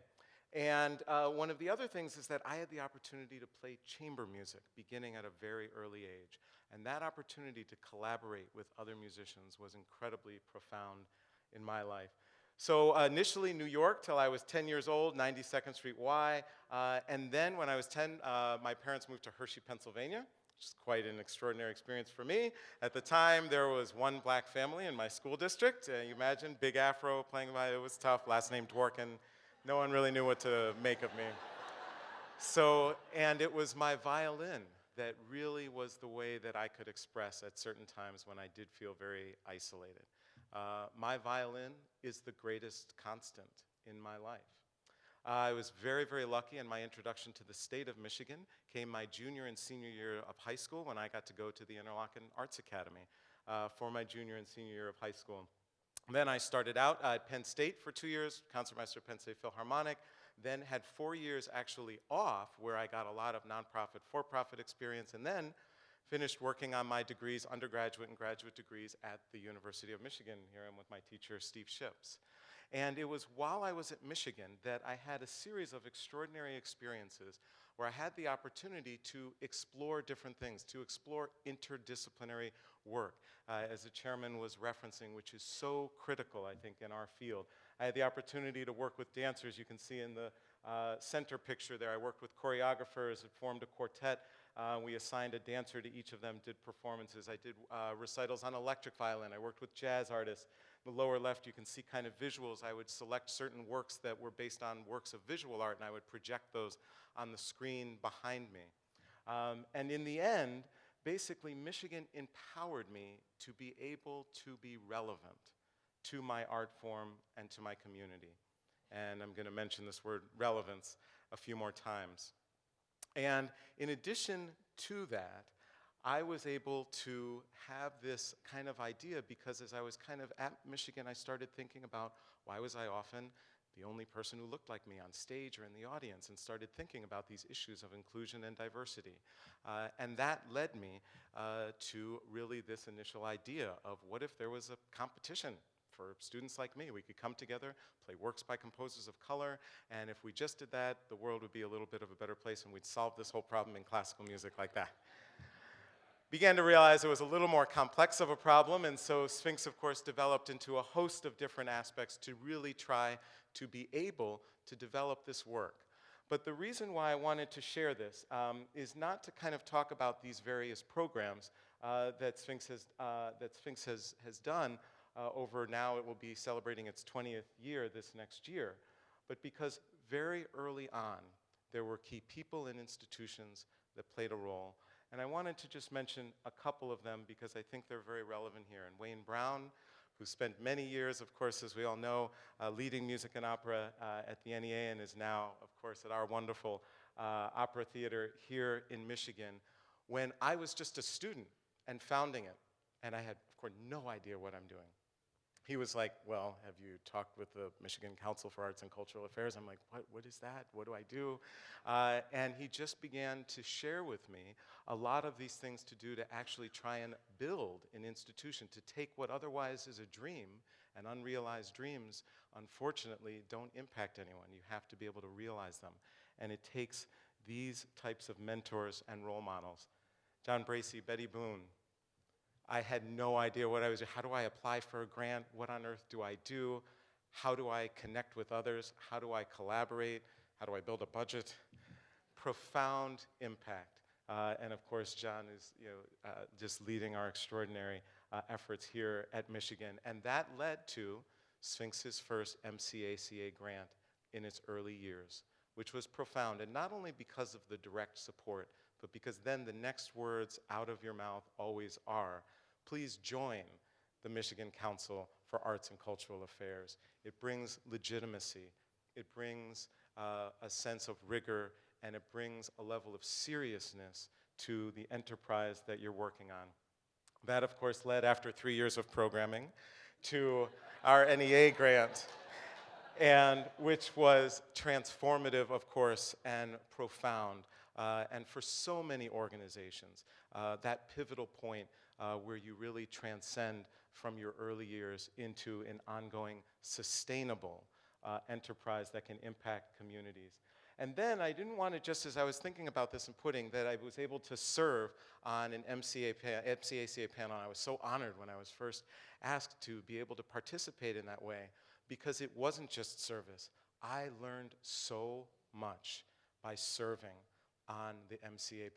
And one of the other things is that I had the opportunity to play chamber music beginning at a very early age. And that opportunity to collaborate with other musicians was incredibly profound in my life. So initially New York till I was 10 years old, 92nd Street Y. And then when I was 10, my parents moved to Hershey, Pennsylvania, which is quite an extraordinary experience for me. At the time, there was one black family in my school district. You imagine, big afro, playing violin, it was tough, last name Dworkin. No one really knew what to make of me. And it was my violin that really was the way that I could express at certain times when I did feel very isolated. My violin is the greatest constant in my life. I was very, very lucky, and my introduction to the state of Michigan came my junior and senior year of high school when I got to go to the Interlochen Arts Academy for my junior and senior year of high school. Then I started out at Penn State for 2 years, concertmaster at Penn State Philharmonic, then had 4 years actually off where I got a lot of nonprofit, for-profit experience, and then finished working on my degrees, undergraduate and graduate degrees at the University of Michigan. Here I'm with my teacher, Steve Ships. And it was while I was at Michigan that I had a series of extraordinary experiences where I had the opportunity to explore different things, to explore interdisciplinary work, as the chairman was referencing, which is so critical, I think, in our field. I had the opportunity to work with dancers. You can see in the center picture there, I worked with choreographers, it formed a quartet. We assigned a dancer to each of them, did performances. I did recitals on electric violin. I worked with jazz artists. In the lower left, you can see kind of visuals. I would select certain works that were based on works of visual art, and I would project those on the screen behind me. And in the end, basically Michigan empowered me to be able to be relevant to my art form and to my community. And I'm going to mention this word relevance a few more times. And in addition to that, I was able to have this kind of idea because as I was kind of at Michigan, I started thinking about why was I often the only person who looked like me on stage or in the audience, and started thinking about these issues of inclusion and diversity. And that led me to really this initial idea of what if there was a competition for students like me. We could come together, play works by composers of color, and if we just did that, the world would be a little bit of a better place and we'd solve this whole problem in classical music like that. Began to realize it was a little more complex of a problem, and so Sphinx, of course, developed into a host of different aspects to really try to be able to develop this work. But the reason why I wanted to share this is not to kind of talk about these various programs that Sphinx has done over now. It will be celebrating its 20th year this next year, but because very early on, there were key people and institutions that played a role. And I wanted to just mention a couple of them because I think they're very relevant here. And Wayne Brown, who spent many years, of course, as we all know, leading music and opera at the NEA and is now, of course, at our wonderful opera theater here in Michigan, when I was just a student and founding it, and I had, of course, no idea what I'm doing. He was like, well, have you talked with the Michigan Council for Arts and Cultural Affairs? I'm like, what is that? What do I do? And he just began to share with me a lot of these things to do to actually try and build an institution, to take what otherwise is a dream, and unrealized dreams, unfortunately, don't impact anyone. You have to be able to realize them. And it takes these types of mentors and role models. John Bracey, Betty Boone. I had no idea what I was doing. How do I apply for a grant? What on earth do I do? How do I connect with others? How do I collaborate? How do I build a budget? Profound impact. And of course, John is just leading our extraordinary efforts here at Michigan. And that led to Sphinx's first MCACA grant in its early years, which was profound. And not only because of the direct support, but because then the next words out of your mouth always are, please join the Michigan Council for Arts and Cultural Affairs. It brings legitimacy, it brings a sense of rigor, and it brings a level of seriousness to the enterprise that you're working on. That, of course, led after 3 years of programming to our NEA grant, and which was transformative, of course, and profound. And for so many organizations, that pivotal point where you really transcend from your early years into an ongoing, sustainable enterprise that can impact communities. And then I didn't want to, just as I was thinking about this and putting, that I was able to serve on an MCACA panel. I was so honored when I was first asked to be able to participate in that way, because it wasn't just service. I learned so much by serving on the MCACA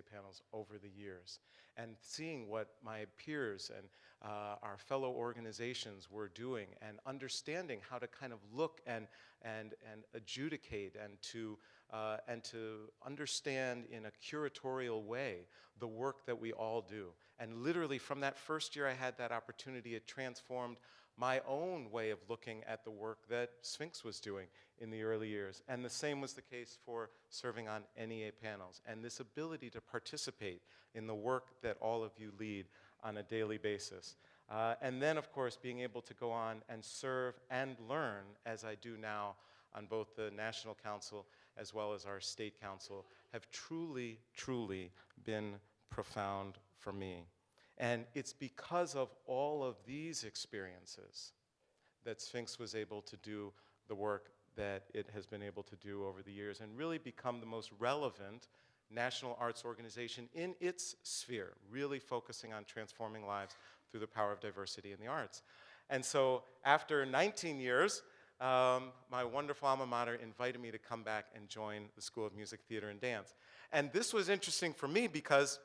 panels over the years, and seeing what my peers and our fellow organizations were doing, and understanding how to kind of look and adjudicate and to understand in a curatorial way the work that we all do. And literally from that first year I had that opportunity, it transformed my own way of looking at the work that Sphinx was doing in the early years. And the same was the case for serving on NEA panels, and this ability to participate in the work that all of you lead on a daily basis. And then, of course, being able to go on and serve and learn, as I do now, on both the National Council as well as our State Council, have truly, truly been profound for me. And it's because of all of these experiences that Sphinx was able to do the work that it has been able to do over the years and really become the most relevant national arts organization in its sphere, really focusing on transforming lives through the power of diversity in the arts. And so after 19 years, my wonderful alma mater invited me to come back and join the School of Music, Theater, and Dance. And this was interesting for me because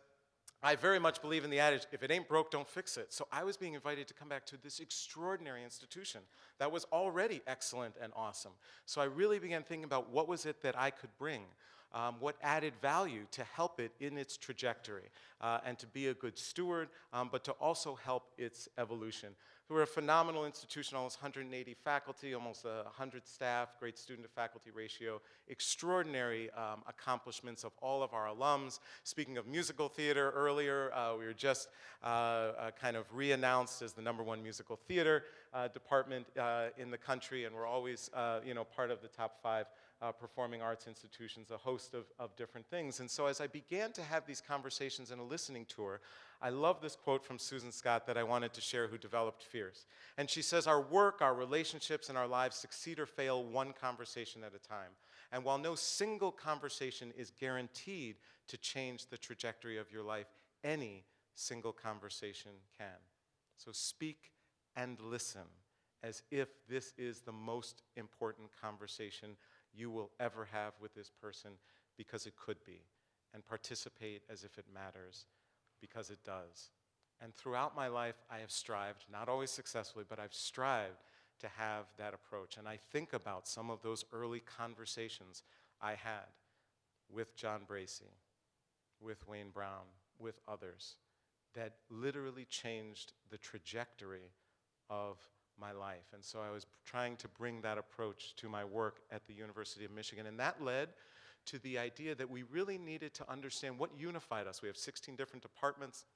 I very much believe in the adage, if it ain't broke, don't fix it. So I was being invited to come back to this extraordinary institution that was already excellent and awesome. So I really began thinking about what was it that I could bring what added value to help it in its trajectory, and to be a good steward, but to also help its evolution. We're a phenomenal institution, almost 180 faculty, almost 100 staff, great student-to-faculty ratio, extraordinary accomplishments of all of our alums. Speaking of musical theater, earlier we were just kind of re-announced as the #1 musical theater department in the country, and we're always part of the top 5 performing arts institutions, a host of different things. And so as I began to have these conversations in a listening tour, I love this quote from Susan Scott that I wanted to share, who developed FIERCE. And she says, "Our work, our relationships, and our lives succeed or fail one conversation at a time. And while no single conversation is guaranteed to change the trajectory of your life, any single conversation can. So speak and listen as if this is the most important conversation you will ever have with this person, because it could be, and participate as if it matters, because it does." And throughout my life, I have strived, not always successfully, but I've strived to have that approach. And I think about some of those early conversations I had with John Bracey, with Wayne Brown, with others, that literally changed the trajectory of my life. And so I was trying to bring that approach to my work at the University of Michigan. And that led to the idea that we really needed to understand what unified us. We have 16 different departments,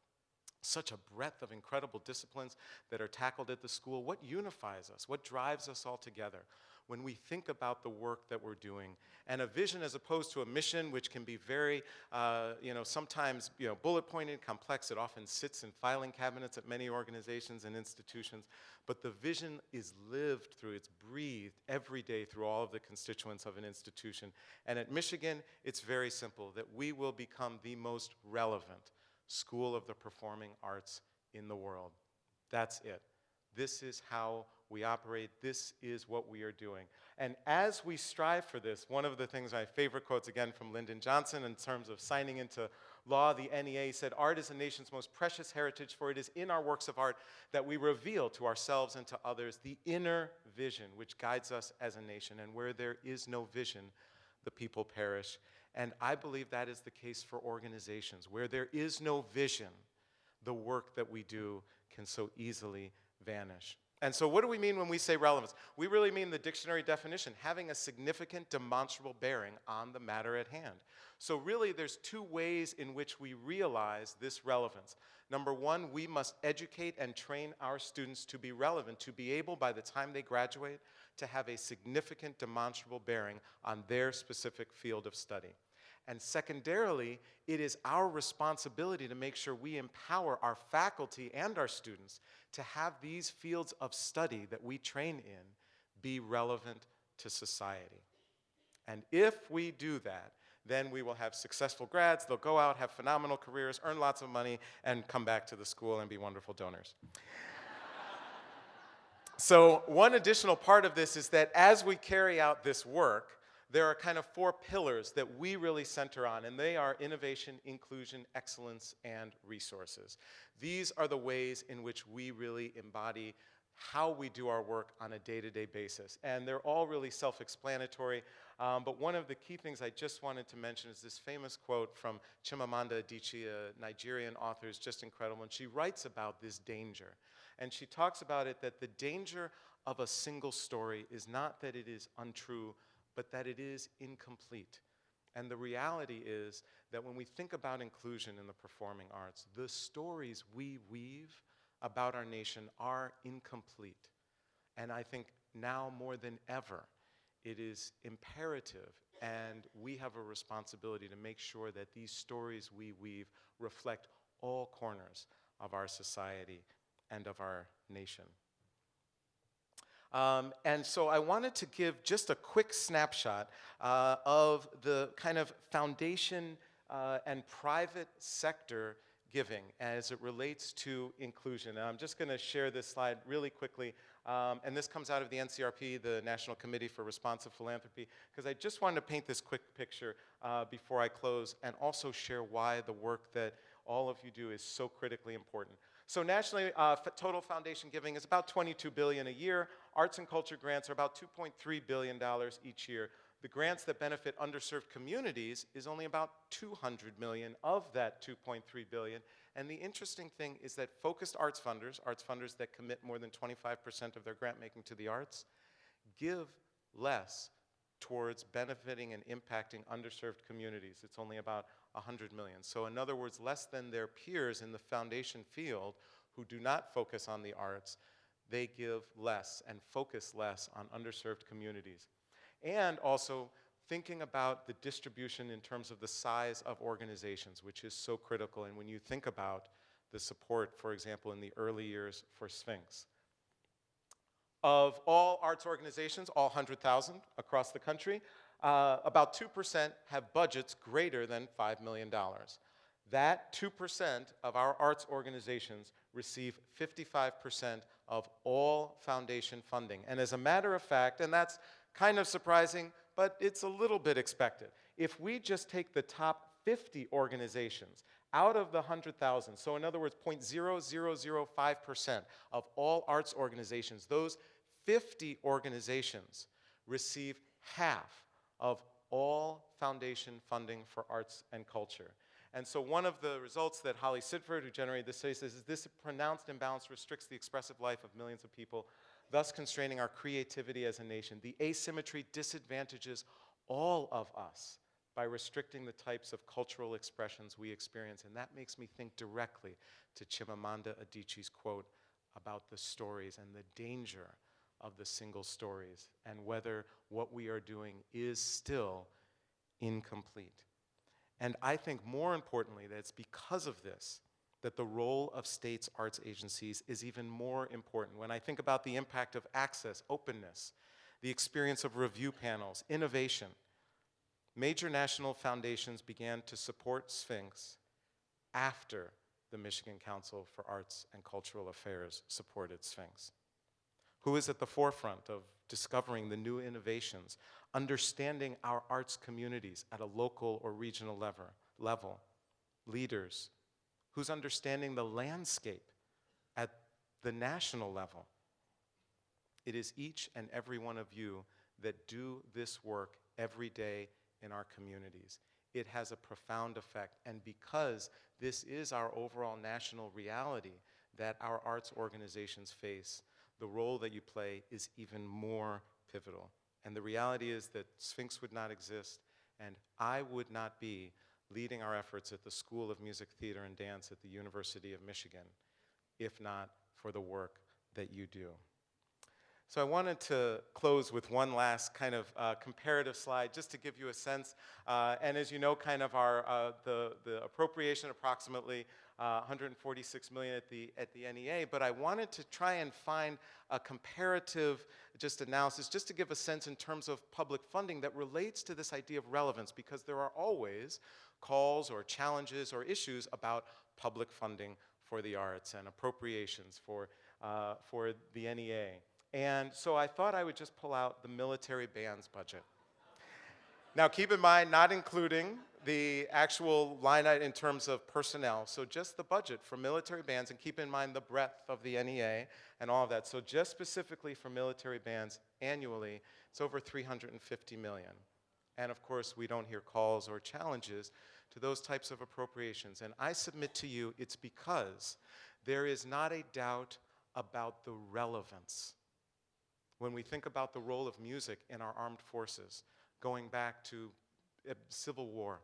such a breadth of incredible disciplines that are tackled at the school. What unifies us? What drives us all together when we think about the work that we're doing? And a vision as opposed to a mission, which can be very, sometimes bullet pointed, complex. It often sits in filing cabinets at many organizations and institutions. But the vision is lived through, it's breathed every day through all of the constituents of an institution. And at Michigan, it's very simple, that we will become the most relevant school of the performing arts in the world. That's it. This is how we operate. This is what we are doing. And as we strive for this, one of the things, my favorite quotes again from Lyndon Johnson in terms of signing into law, the NEA said, "Art is the nation's most precious heritage, for it is in our works of art that we reveal to ourselves and to others the inner vision which guides us as a nation. And where there is no vision, the people perish." And I believe that is the case for organizations. Where there is no vision, the work that we do can so easily vanish. And so what do we mean when we say relevance? We really mean the dictionary definition, having a significant demonstrable bearing on the matter at hand. So really there's 2 ways in which we realize this relevance. Number 1, we must educate and train our students to be relevant, to be able, by the time they graduate, to have a significant demonstrable bearing on their specific field of study. And secondarily, it is our responsibility to make sure we empower our faculty and our students to have these fields of study that we train in be relevant to society. And if we do that, then we will have successful grads. They'll go out, have phenomenal careers, earn lots of money, and come back to the school and be wonderful donors. So one additional part of this is that as we carry out this work, there are kind of 4 pillars that we really center on, and they are innovation, inclusion, excellence, and resources. These are the ways in which we really embody how we do our work on a day-to-day basis. And they're all really self-explanatory, but one of the key things I just wanted to mention is this famous quote from Chimamanda Adichie, a Nigerian author who's just incredible, and she writes about this danger. And she talks about it that the danger of a single story is not that it is untrue, but that it is incomplete. And the reality is that when we think about inclusion in the performing arts, the stories we weave about our nation are incomplete. And I think now more than ever, it is imperative, and we have a responsibility to make sure that these stories we weave reflect all corners of our society and of our nation. And so I wanted to give just a quick snapshot of the kind of foundation and private sector giving as it relates to inclusion. And I'm just going to share this slide really quickly. And this comes out of the NCRP, the National Committee for Responsive Philanthropy, because I just wanted to paint this quick picture before I close and also share why the work that all of you do is so critically important. So nationally, total foundation giving is about $22 billion a year. Arts and culture grants are about $2.3 billion each year. The grants that benefit underserved communities is only about 200 million of that 2.3 billion. And the interesting thing is that focused arts funders that commit more than 25% of their grant making to the arts, give less towards benefiting and impacting underserved communities. It's only about 100 million. So in other words, less than their peers in the foundation field who do not focus on the arts, they give less and focus less on underserved communities. And also thinking about the distribution in terms of the size of organizations, which is so critical. And when you think about the support, for example, in the early years for Sphinx. Of all arts organizations, all 100,000 across the country, about 2% have budgets greater than $5 million. That 2% of our arts organizations receive 55% of all foundation funding. And as a matter of fact, and that's kind of surprising, but it's a little bit expected. If we just take the top 50 organizations out of the 100,000, so in other words, 0.0005% of all arts organizations, those 50 organizations receive half of all foundation funding for arts and culture. And so one of the results that Holly Sidford, who generated this study, says is this pronounced imbalance restricts the expressive life of millions of people, thus constraining our creativity as a nation. The asymmetry disadvantages all of us by restricting the types of cultural expressions we experience. And that makes me think directly to Chimamanda Adichie's quote about the stories and the danger of the single stories and whether what we are doing is still incomplete. And I think more importantly that it's because of this that the role of states' arts agencies is even more important. When I think about the impact of access, openness, the experience of review panels, innovation, major national foundations began to support Sphinx after the Michigan Council for Arts and Cultural Affairs supported Sphinx. Who is at the forefront of discovering the new innovations, understanding our arts communities at a local or regional level, leaders, who's understanding the landscape at the national level. It is each and every one of you that do this work every day in our communities. It has a profound effect, and because this is our overall national reality that our arts organizations face, the role that you play is even more pivotal. And the reality is that Sphinx would not exist, and I would not be leading our efforts at the School of Music, Theater, and Dance at the University of Michigan, if not for the work that you do. So I wanted to close with one last kind of comparative slide, just to give you a sense. And as you know, kind of our the appropriation approximately 146 million at the NEA. But I wanted to try and find a comparative just analysis, just to give a sense in terms of public funding that relates to this idea of relevance, because there are always calls or challenges or issues about public funding for the arts and appropriations for the NEA. And so I thought I would just pull out the military band's budget. Now keep in mind, not including the actual line item in terms of personnel, so just the budget for military bands, and keep in mind the breadth of the NEA and all of that. So just specifically for military bands annually, it's over 350 million. And of course, we don't hear calls or challenges to those types of appropriations. And I submit to you, it's because there is not a doubt about the relevance. When we think about the role of music in our armed forces, going back to Civil War,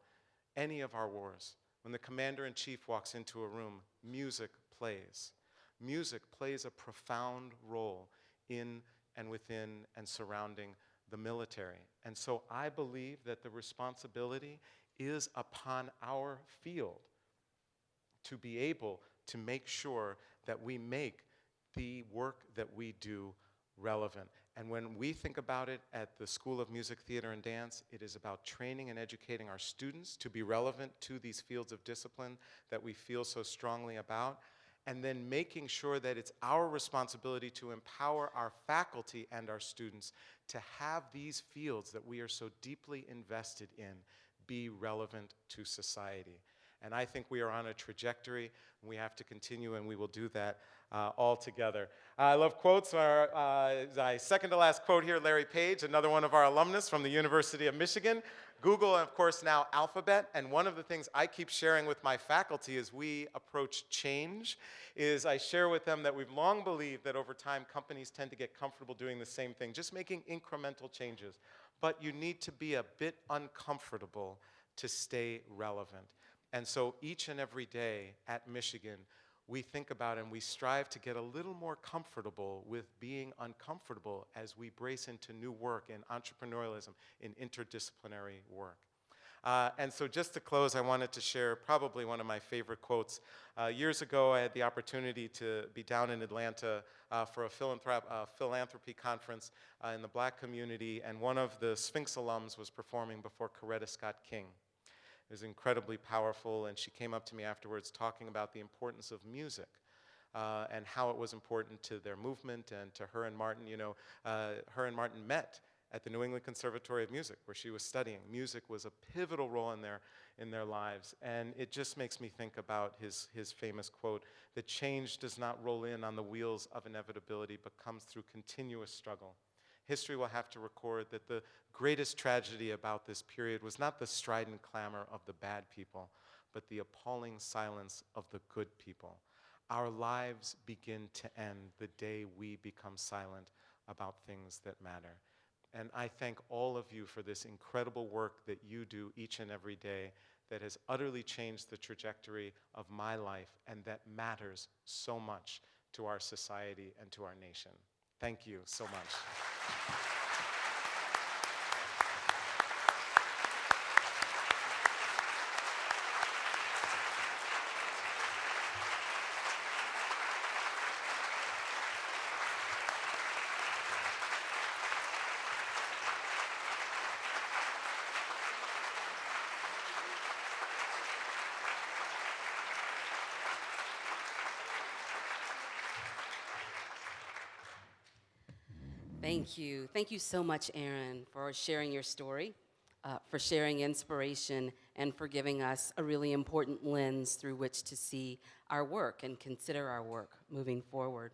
any of our wars, when the commander-in-chief walks into a room, music plays. Music plays a profound role in and within and surrounding the military. And so I believe that the responsibility is upon our field to be able to make sure that we make the work that we do relevant. And when we think about it at the School of Music, Theater, and Dance, it is about training and educating our students to be relevant to these fields of discipline that we feel so strongly about, and then making sure that it's our responsibility to empower our faculty and our students to have these fields that we are so deeply invested in be relevant to society. And I think we are on a trajectory, and we have to continue, and we will do that all together. I love quotes. I second to last quote here, Larry Page, another one of our alumnus from the University of Michigan. Google, and of course now Alphabet, and one of the things I keep sharing with my faculty as we approach change is I share with them that we've long believed that over time companies tend to get comfortable doing the same thing, just making incremental changes. But you need to be a bit uncomfortable to stay relevant. And so each and every day at Michigan, we think about and we strive to get a little more comfortable with being uncomfortable as we brace into new work in entrepreneurialism, in interdisciplinary work. And so just to close, I wanted to share probably one of my favorite quotes. Years ago, I had the opportunity to be down in Atlanta for a philanthropy conference in the Black community, and one of the Sphinx alums was performing before Coretta Scott King. It was incredibly powerful, and she came up to me afterwards talking about the importance of music and how it was important to their movement and to her and Martin. You know, her and Martin met at the New England Conservatory of Music, where she was studying. Music was a pivotal role in their lives, and it just makes me think about his famous quote, that change does not roll in on the wheels of inevitability, but comes through continuous struggle. History will have to record that the greatest tragedy about this period was not the strident clamor of the bad people, but the appalling silence of the good people. Our lives begin to end the day we become silent about things that matter. And I thank all of you for this incredible work that you do each and every day that has utterly changed the trajectory of my life and that matters so much to our society and to our nation. Thank you so much. Thank you. Thank you so much, Aaron, for sharing your story, for sharing inspiration, and for giving us a really important lens through which to see our work and consider our work moving forward.